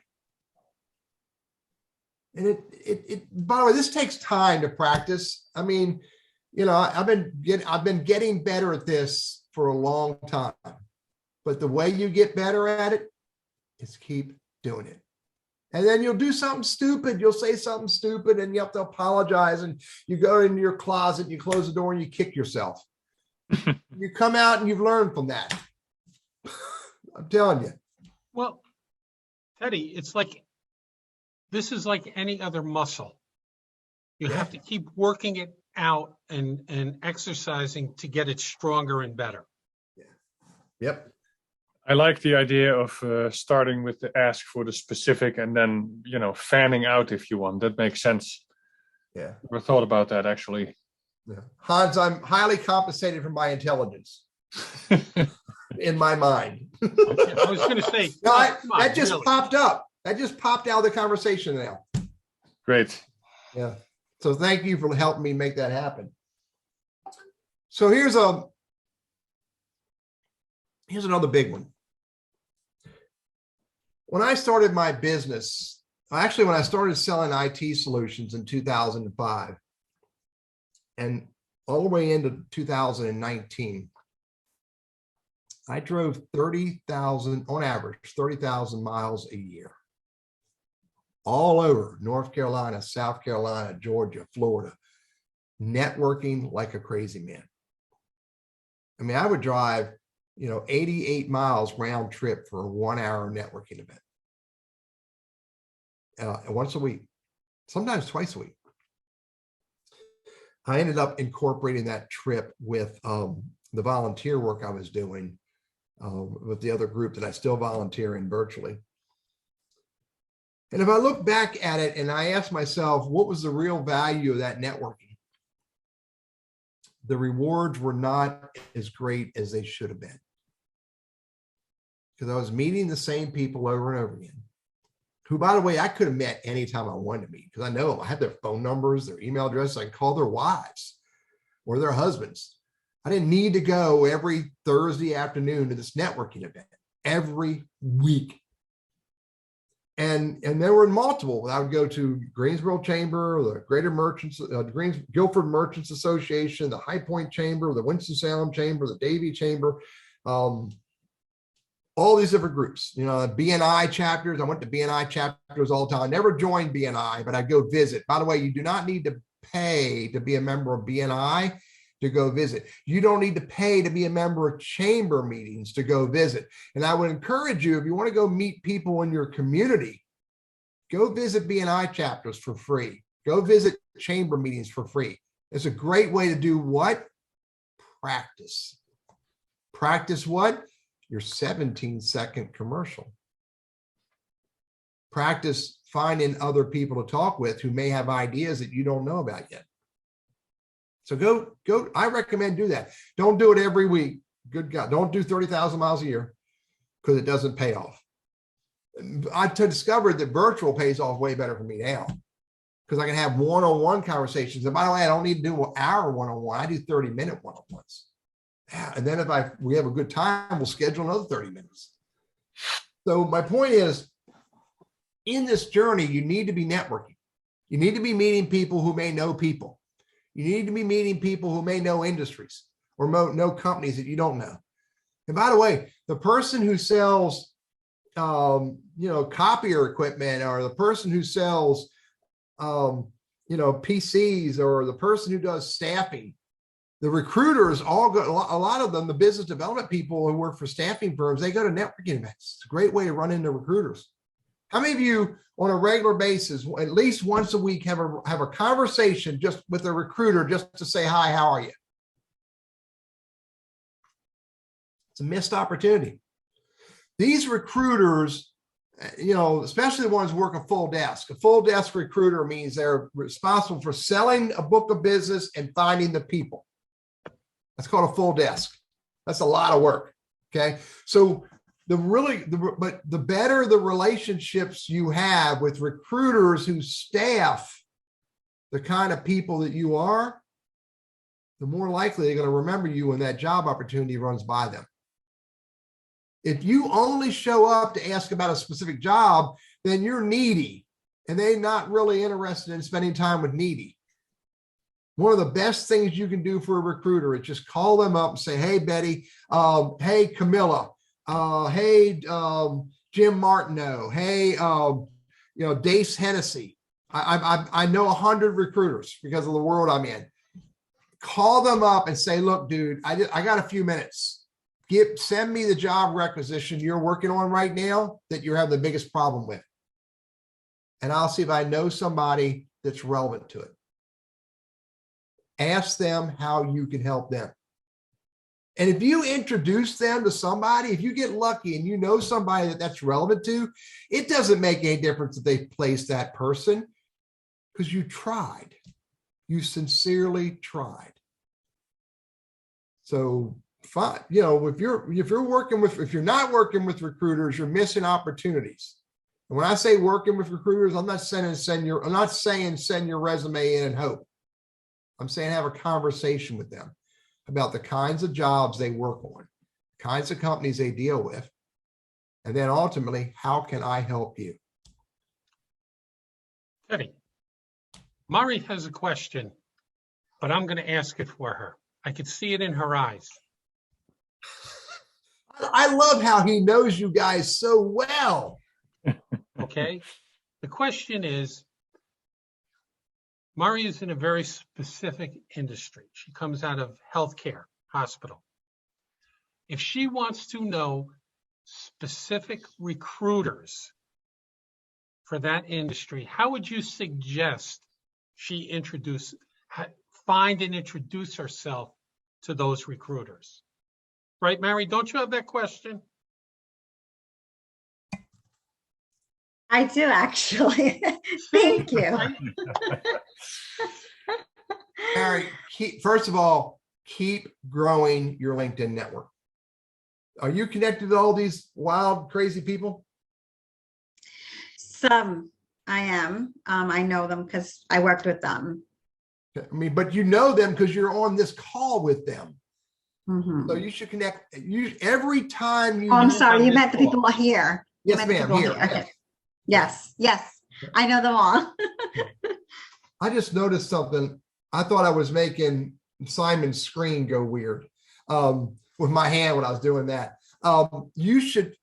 And it by the way, this takes time to practice. I mean, I've been getting better at this for a long time, but the way you get better at it is keep doing it. And then you'll do something stupid. You'll say something stupid, and you have to apologize, and you go into your closet, you close the door, and you kick yourself. You come out and you've learned from that. I'm telling you. Well, Teddy, this is like any other muscle. You have to keep working it out and exercising to get it stronger and better. Yep. I like the idea of starting with the ask for the specific, and then, fanning out if you want. That makes sense. Yeah. Never thought about that, actually. Yeah. Hans, I'm highly compensated for my intelligence in my mind. I was going to say, that just popped up. That just popped out of the conversation now. Great. Yeah. So thank you for helping me make that happen. So here's another big one. When I started my business, when I started selling IT solutions in 2005 and all the way into 2019, I drove 30,000 on average, 30,000 miles a year. All over North Carolina, South Carolina, Georgia, Florida, networking like a crazy man. I mean, I would drive, 88 miles round trip for a 1 hour networking event. Once a week, sometimes twice a week. I ended up incorporating that trip with the volunteer work I was doing with the other group that I still volunteer in virtually. And if I look back at it and I ask myself, what was the real value of that networking? The rewards were not as great as they should have been. Because I was meeting the same people over and over again, who, by the way, I could have met anytime I wanted to meet, because I know them. I have their phone numbers, their email addresses. I can call their wives or their husbands. I didn't need to go every Thursday afternoon to this networking event every week. And there were multiple. I would go to Greensboro Chamber, the Greater Merchants, Guilford Merchants Association, the High Point Chamber, the Winston-Salem Chamber, the Davie Chamber, all these different groups, BNI chapters. I went to BNI chapters all the time. I never joined BNI, but I'd go visit. By the way, you do not need to pay to be a member of BNI to go visit. You don't need to pay to be a member of chamber meetings to go visit. And I would encourage you, if you want to go meet people in your community, go visit BNI chapters for free. Go visit chamber meetings for free. It's a great way to do what? Practice. Practice what? Your 17-second commercial. Practice finding other people to talk with who may have ideas that you don't know about yet. So go. I recommend do that. Don't do it every week. Good God. Don't do 30,000 miles a year because it doesn't pay off. I discovered that virtual pays off way better for me now because I can have one-on-one conversations. And by the way, I don't need to do an hour one-on-one. I do 30-minute one-on-ones. Yeah, and then if we have a good time, we'll schedule another 30 minutes. So my point is, in this journey, you need to be networking. You need to be meeting people who may know people. You need to be meeting people who may know industries or know companies that you don't know. And by the way, the person who sells, copier equipment, or the person who sells, PCs, or the person who does staffing, the recruiters all go, a lot of them, the business development people who work for staffing firms, they go to networking events. It's a great way to run into recruiters. How many of you on a regular basis, at least once a week, have a conversation just with a recruiter just to say, hi, how are you? It's a missed opportunity. These recruiters, especially the ones who work a full desk. A full desk recruiter means they're responsible for selling a book of business and finding the people. That's called a full desk. That's a lot of work. Okay. So but the better the relationships you have with recruiters who staff the kind of people that you are, the more likely they're going to remember you when that job opportunity runs by them. If you only show up to ask about a specific job, then you're needy and they're not really interested in spending time with needy. One of the best things you can do for a recruiter is just call them up and say, hey, Betty, hey, Camilla, hey, Jim Martineau, hey, Dace Hennessy. I know 100 recruiters because of the world I'm in. Call them up and say, look, dude, I got a few minutes. Send me the job requisition you're working on right now that you're having the biggest problem with. And I'll see if I know somebody that's relevant to it. Ask them how you can help them. And if you introduce them to somebody, if you get lucky and you know somebody that's relevant to, it doesn't make any difference if they place that person because you tried. You sincerely tried. So fine, if you're not working with recruiters, you're missing opportunities. And when I say working with recruiters, I'm not saying send your resume in and hope. I'm saying have a conversation with them about the kinds of jobs they work on, kinds of companies they deal with, and then ultimately, how can I help you? Teddy, Mari has a question, but I'm going to ask it for her. I could see it in her eyes. I love how he knows you guys so well. Okay. The question is, Mari is in a very specific industry. She comes out of healthcare, hospital. If she wants to know specific recruiters for that industry, how would you suggest she find and introduce herself to those recruiters? Right, Mary? Don't you have that question? I do, actually. Thank you. Mary, first of all, keep growing your LinkedIn network. Are you connected to all these wild, crazy people? Some I am. I know them because I worked with them. But you know them because you're on this call with them. Mm-hmm. So you should connect. Every time you. Oh, I'm sorry. You meant the people who are here. Yes, ma'am. Here. Okay. Yes. I know them all. I just noticed something. I thought I was making Simon's screen go weird with my hand when I was doing that. You should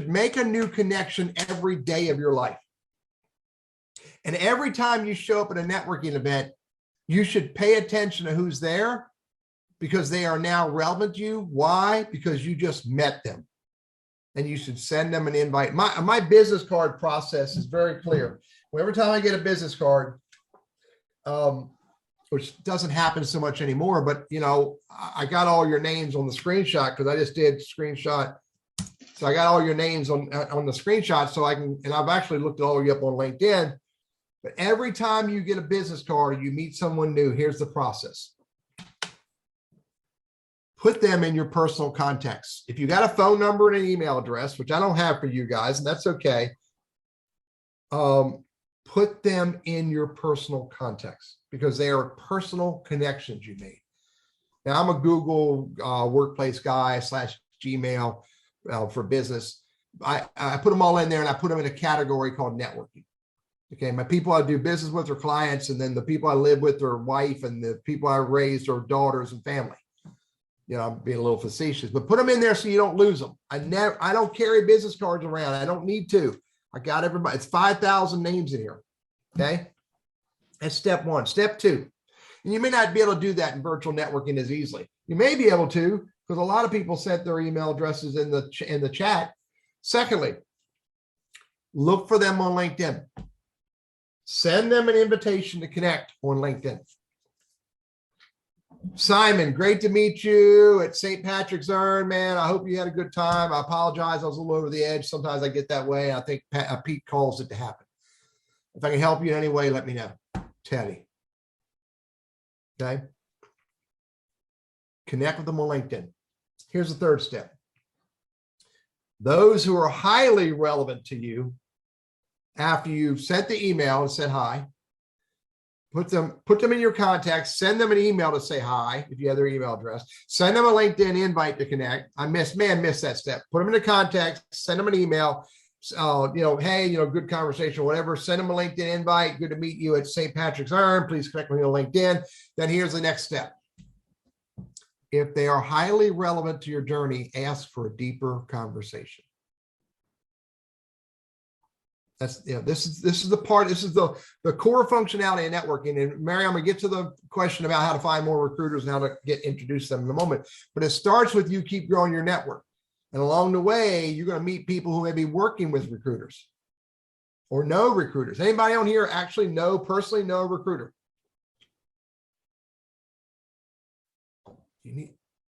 make a new connection every day of your life. And every time you show up at a networking event, you should pay attention to who's there because they are now relevant to you. Why? Because you just met them. And you should send them an invite. My business card process is very clear. Every time I get a business card, which doesn't happen so much anymore, but I got all your names on the screenshot because I just did screenshot. So I got all your names on the screenshot so I can, and I've actually looked all of you up on LinkedIn. But every time you get a business card, you meet someone new, here's the process. Put them in your personal contacts. If you got a phone number and an email address, which I don't have for you guys, and that's okay, put them in your personal contacts because they are personal connections you made. Now, I'm a Google workplace guy / Gmail for business. I put them all in there and I put them in a category called networking. Okay, my people I do business with are clients, and then the people I live with are wife, and the people I raised are daughters and family. You know, I'm being a little facetious, but put them in there so you don't lose them. I don't carry business cards around. I don't need to. I got everybody. It's 5,000 names in here. Okay. That's step one. Step two. And you may not be able to do that in virtual networking as easily. You may be able to, because a lot of people sent their email addresses in the chat. Secondly, look for them on LinkedIn. Send them an invitation to connect on LinkedIn. Simon, great to meet you at St. Patrick's Urn, man. I hope you had a good time. I apologize. I was a little over the edge. Sometimes I get that way. I think Pete calls it to happen. If I can help you in any way, let me know. Teddy. Okay. Connect with them on LinkedIn. Here's the third step. Those who are highly relevant to you, after you've sent the email and said hi, put them in your contacts, send them an email to say hi if you have their email address, send them a LinkedIn invite to connect. I missed that step. Put them in the contacts, send them an email, hey, good conversation, whatever. Send them a LinkedIn invite. Good to meet you at St. Patrick's Urn. Please connect with me on LinkedIn. Then here's the next step. If they are highly relevant to your journey, ask for a deeper conversation. This is the part, this is the core functionality of networking. And Mary, I'm gonna get to the question about how to find more recruiters and how to get introduced to them in a moment. But it starts with you keep growing your network. And along the way, you're gonna meet people who may be working with recruiters or know recruiters. Anybody on here actually personally know a recruiter?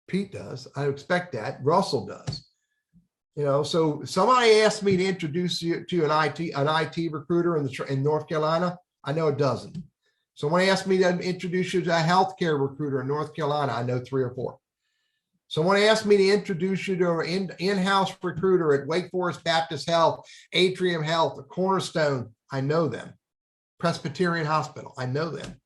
Pete does. I expect that. Russell does. So somebody asked me to introduce you to an IT recruiter in North Carolina. I know a dozen. Someone asked me to introduce you to a healthcare recruiter in North Carolina. I know 3 or 4. Someone asked me to introduce you to an in-house recruiter at Wake Forest Baptist Health, Atrium Health, Cornerstone. I know them. Presbyterian Hospital. I know them.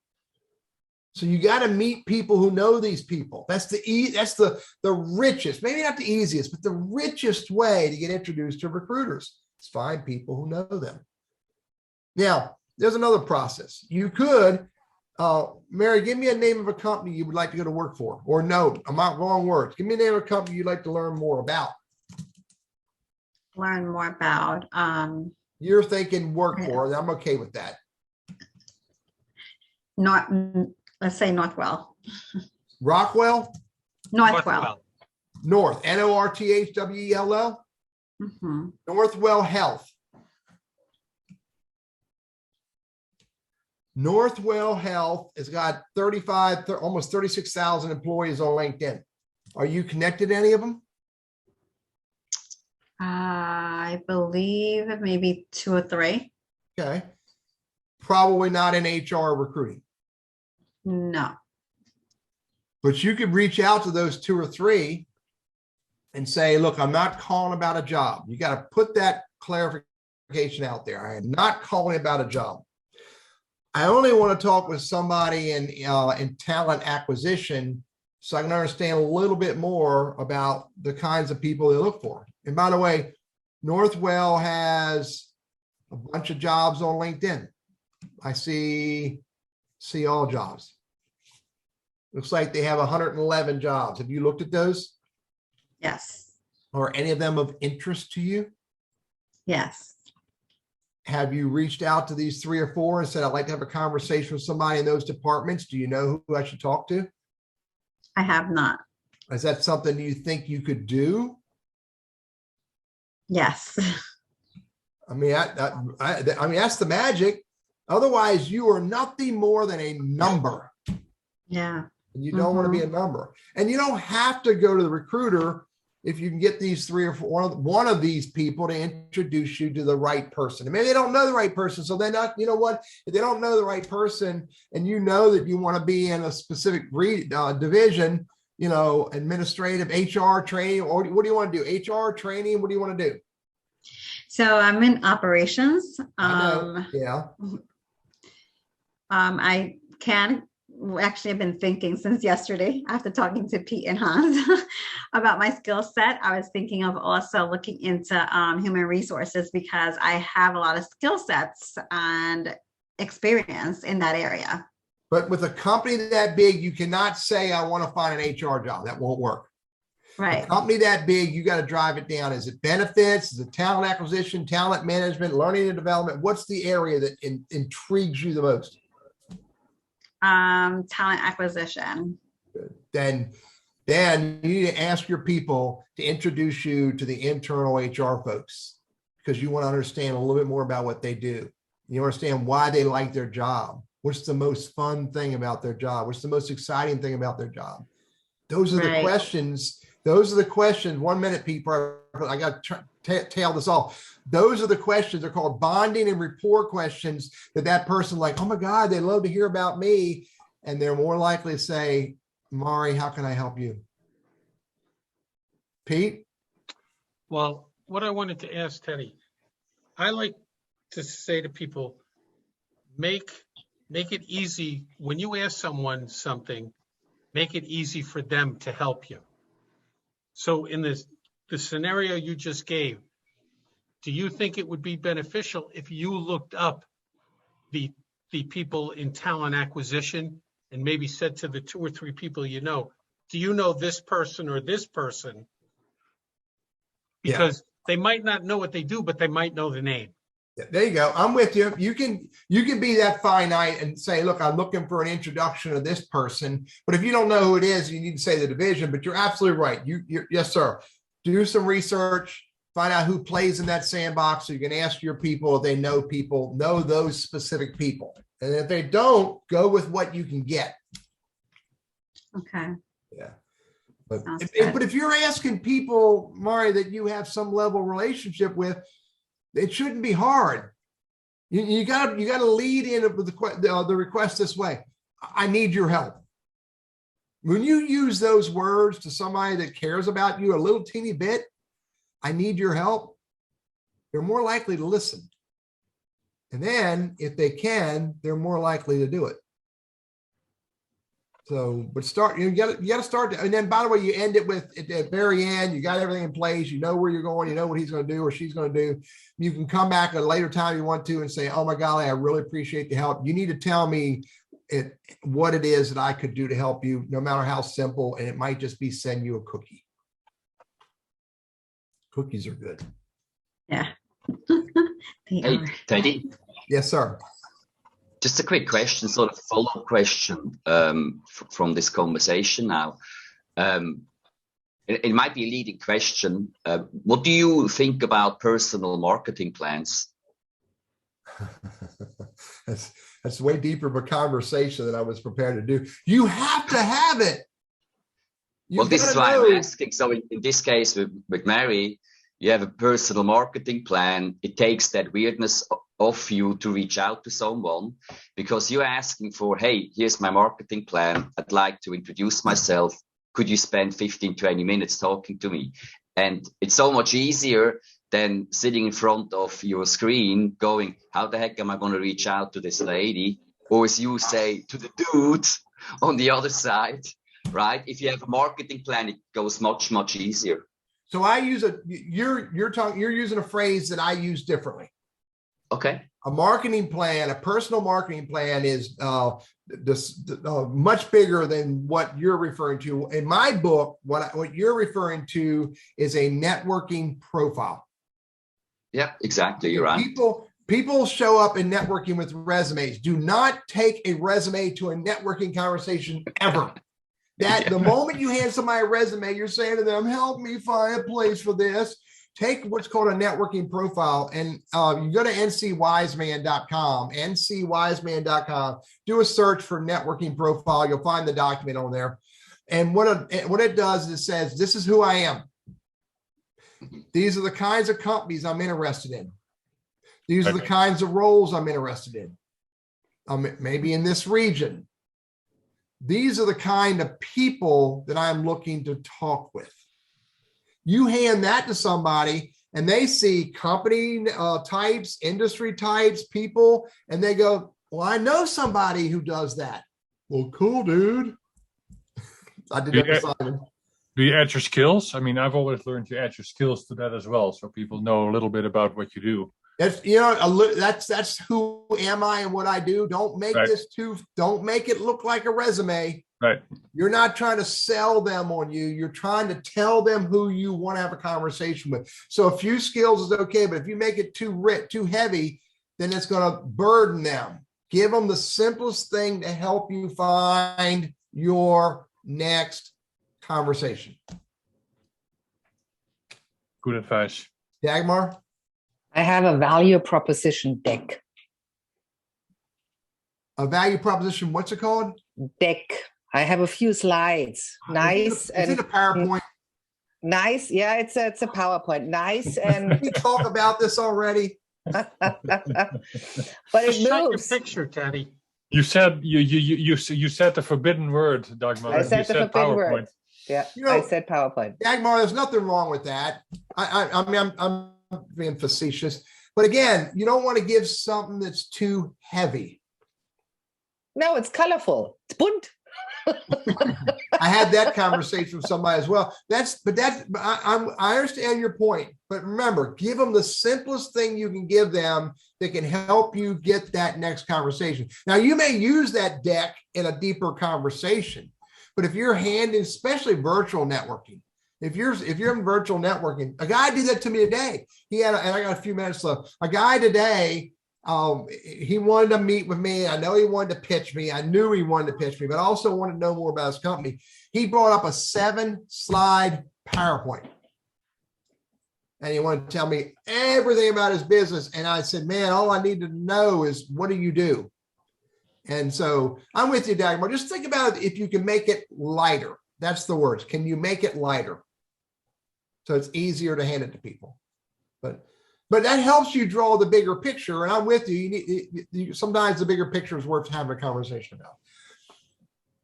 So you got to meet people who know these people. That's the richest, maybe not the easiest, but the richest way to get introduced to recruiters is find people who know them. Now, there's another process. You could, Mary, give me a name of a company you would like to go to work for. Or no, I'm not wrong words. Give me a name of a company you'd like to learn more about. Learn more about. You're thinking work for, I'm okay with that. Let's say Northwell. Rockwell? Northwell. North, N-O-R-T-H-W-E-L-L? Mm-hmm. Northwell Health. Northwell Health has got almost 36,000 employees on LinkedIn. Are you connected to any of them? I believe maybe 2 or 3. Okay. Probably not in HR recruiting. No. But you could reach out to those 2 or 3 and say, look, I'm not calling about a job. You got to put that clarification out there. I am not calling about a job. I only want to talk with somebody in talent acquisition so I can understand a little bit more about the kinds of people they look for. And by the way, Northwell has a bunch of jobs on LinkedIn. I see all jobs. Looks like they have 111 jobs. Have you looked at those? Yes. Are any of them of interest to you? Yes. Have you reached out to these 3 or 4 and said, I'd like to have a conversation with somebody in those departments? Do you know who I should talk to? I have not. Is that something you think you could do? Yes. I mean, that's the magic. Otherwise, you are nothing more than a number. Yeah. And you don't want to be a number. And you don't have to go to the recruiter if you can get these three or four, one of these people to introduce you to the right person. And maybe they don't know the right person. So they're not, you know what, if they don't know the right person and you know that you want to be in a specific division, you know, administrative, HR training, or what do you want to do? HR training, what do you want to do? So I'm in operations. I know. Yeah. I can actually have been thinking since yesterday after talking to Pete and Hans about my skill set. I was thinking of also looking into human resources because I have a lot of skill sets and experience in that area. But with a company that big, you cannot say, I want to find an HR job. That won't work. Right. A company that big, you got to drive it down. Is it benefits? Is it talent acquisition, talent management, learning and development? What's the area that intrigues you the most? Talent acquisition. Then you need to ask your people to introduce you to the internal HR folks, because you want to understand a little bit more about what they do. You understand why they like their job. What's the most fun thing about their job? What's the most exciting thing about their job? Those are the questions. Those are the questions. 1 minute, people. I got to tail this off. Those are the questions. They're called bonding and rapport questions that person like, oh my God, they love to hear about me. And they're more likely to say, Mari, how can I help you? Pete? Well, what I wanted to ask Teddy, I like to say to people, make it easy. When you ask someone something, make it easy for them to help you. So in the scenario you just gave, do you think it would be beneficial if you looked up the people in talent acquisition and maybe said to the 2 or 3 people you know, do you know this person or this person? Because they might not know what they do, but they might know the name. There you go. I'm with you. You can be that finite and say, look, I'm looking for an introduction of this person. But if you don't know who it is, you need to say the division. But you're absolutely right. Yes, sir. Do some research, find out who plays in that sandbox. So you can ask your people if they know those specific people. And if they don't, go with what you can get. Okay. Yeah. But if you're asking people, Mari, that you have some level of relationship with, it shouldn't be hard. You got to lead in with the request this way. I need your help. When you use those words to somebody that cares about you a little teeny bit, I need your help, they're more likely to listen. And then if they can, they're more likely to do it. So, but you got to start. And then, by the way, you end it with at the very end, you got everything in place. You know where you're going. You know what he's going to do or she's going to do. You can come back at a later time you want to and say, oh my golly, I really appreciate the help. You need to tell me what it is that I could do to help you, no matter how simple. And it might just be send you a cookie. Cookies are good. Yeah. Hey, Teddy. Yes, sir. Just a quick question, sort of follow-up question from this conversation now. It might be a leading question. What do you think about personal marketing plans? That's way deeper of a conversation than I was prepared to do. You have to have it. Well, this is why I'm asking. So in this case with Mary, you have a personal marketing plan. It takes that weirdness off you to reach out to someone because you're asking for, hey, here's my marketing plan. I'd like to introduce myself. Could you spend 15, 20 minutes talking to me? And it's so much easier than sitting in front of your screen going, how the heck am I going to reach out to this lady? Or as you say, to the dude on the other side, right? If you have a marketing plan, it goes much, much easier. So you're using a phrase that I use differently. Okay. A marketing plan, a personal marketing plan is much bigger than what you're referring to. In my book, what you're referring to is a networking profile. Yeah, exactly. You're right. People show up in networking with resumes. Do not take a resume to a networking conversation ever. The moment you hand somebody a resume, you're saying to them, help me find a place for this. Take what's called a networking profile and you go to ncwiseman.com, do a search for networking profile. You'll find the document on there. And what it does is it says, this is who I am. These are the kinds of companies I'm interested in. These are the Okay. kinds of roles I'm interested in. Maybe in this region. These are the kind of people that I'm looking to talk with. You hand that to somebody and they see company types, industry types, people, and they go, well, I know somebody who does that. Well, cool, dude. I did that to Simon. Do you add your skills? I mean, I've always learned you add your skills to that as well, so people know a little bit about what you do. That's that's who am I and what I do. Don't make Right. don't make it look like a resume. Right. You're not trying to sell them on you. You're trying to tell them who you want to have a conversation with. So a few skills is okay, but if you make it too heavy, then it's going to burden them. Give them the simplest thing to help you find your next conversation. Good advice. Dagmar? I have a value proposition deck. A value proposition, what's it called? Deck. I have a few slides. Nice. Is it a PowerPoint? Nice. Yeah, it's a PowerPoint. Nice. And We talk about this already. but Just it show your moves. picture, Teddy. You said you said the forbidden word, Dagmar. I said You the forbidden PowerPoint. word. Yeah, You know- I said PowerPoint. Dagmar, there's nothing wrong with that. I mean, I'm being facetious, but again, you don't want to give something that's too heavy. No, it's colorful. It's bunt. I had that conversation with somebody as well. I understand your point, but remember, give them the simplest thing you can give them that can help you get that next conversation. Now, you may use that deck in a deeper conversation, but if you're handing, especially virtual networking, if you're in virtual networking, a guy did that to me today. And I got a few minutes left. A guy today, he wanted to meet with me. I know he wanted to pitch me. I knew he wanted to pitch me, but I also wanted to know more about his company. He brought up a 7-slide PowerPoint. And he wanted to tell me everything about his business. And I said, man, all I need to know is, what do you do? And so I'm with you, Dagmar. Just think about it, if you can make it lighter. That's the words. Can you make it lighter? So it's easier to hand it to people. But that helps you draw the bigger picture. And I'm with you. Sometimes the bigger picture is worth having a conversation about.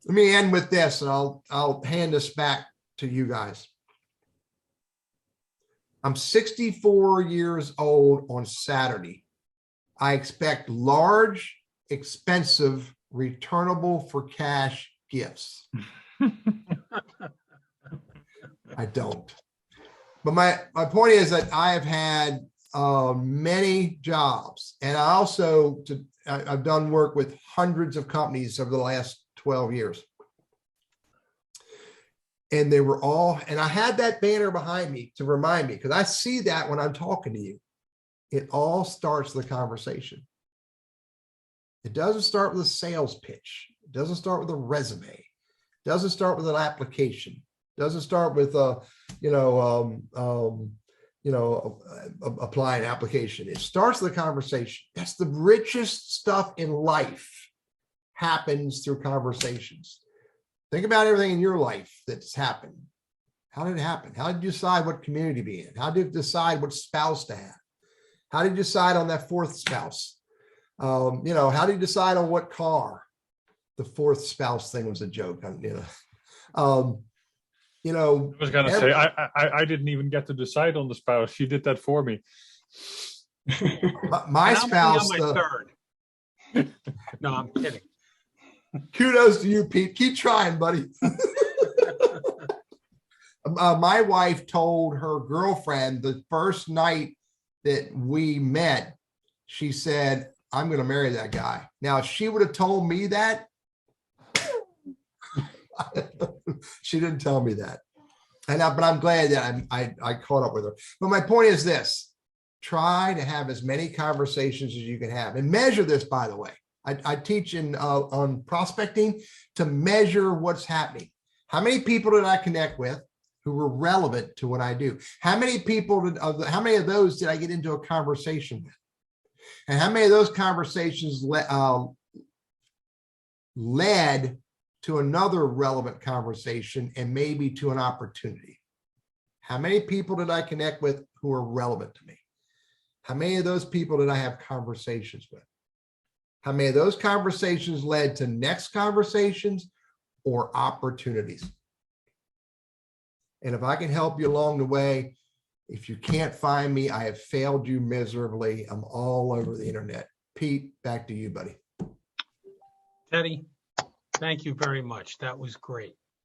Let me end with this, and I'll hand this back to you guys. I'm 64 years old on Saturday. I expect large, expensive, returnable for cash gifts. I don't. But my point is that I have had many jobs, and I've done work with hundreds of companies over the last 12 years. And they were all, and I had that banner behind me to remind me, because I see that when I'm talking to you. It all starts the conversation. It doesn't start with a sales pitch. It doesn't start with a resume. It doesn't start with an application. It doesn't start with apply an application. It starts the conversation. That's the richest stuff in life, happens through conversations. Think about everything in your life that's happened. How did it happen? How did you decide what community to be in? How did you decide what spouse to have? How did you decide on that fourth spouse? How did you decide on what car? The fourth spouse thing was a joke. I was gonna say I didn't even get to decide on the spouse. She did that for me. My And I'm only spouse. on my third. No, I'm kidding. Kudos to you, Pete. Keep trying, buddy. My wife told her girlfriend the first night that we met, she said, I'm going to marry that guy. Now, if she would have told me that, she didn't tell me that. But I'm glad that I caught up with her. But my point is this: try to have as many conversations as you can have, and measure this, by the way. I teach on prospecting to measure what's happening. How many people did I connect with who were relevant to what I do? How many of those did I get into a conversation with? And how many of those conversations led to another relevant conversation and maybe to an opportunity? How many people did I connect with who are relevant to me? How many of those people did I have conversations with? How many of those conversations led to next conversations or opportunities? And if I can help you along the way, if you can't find me, I have failed you miserably. I'm all over the internet. Pete, back to you, buddy. Teddy, thank you very much. That was great.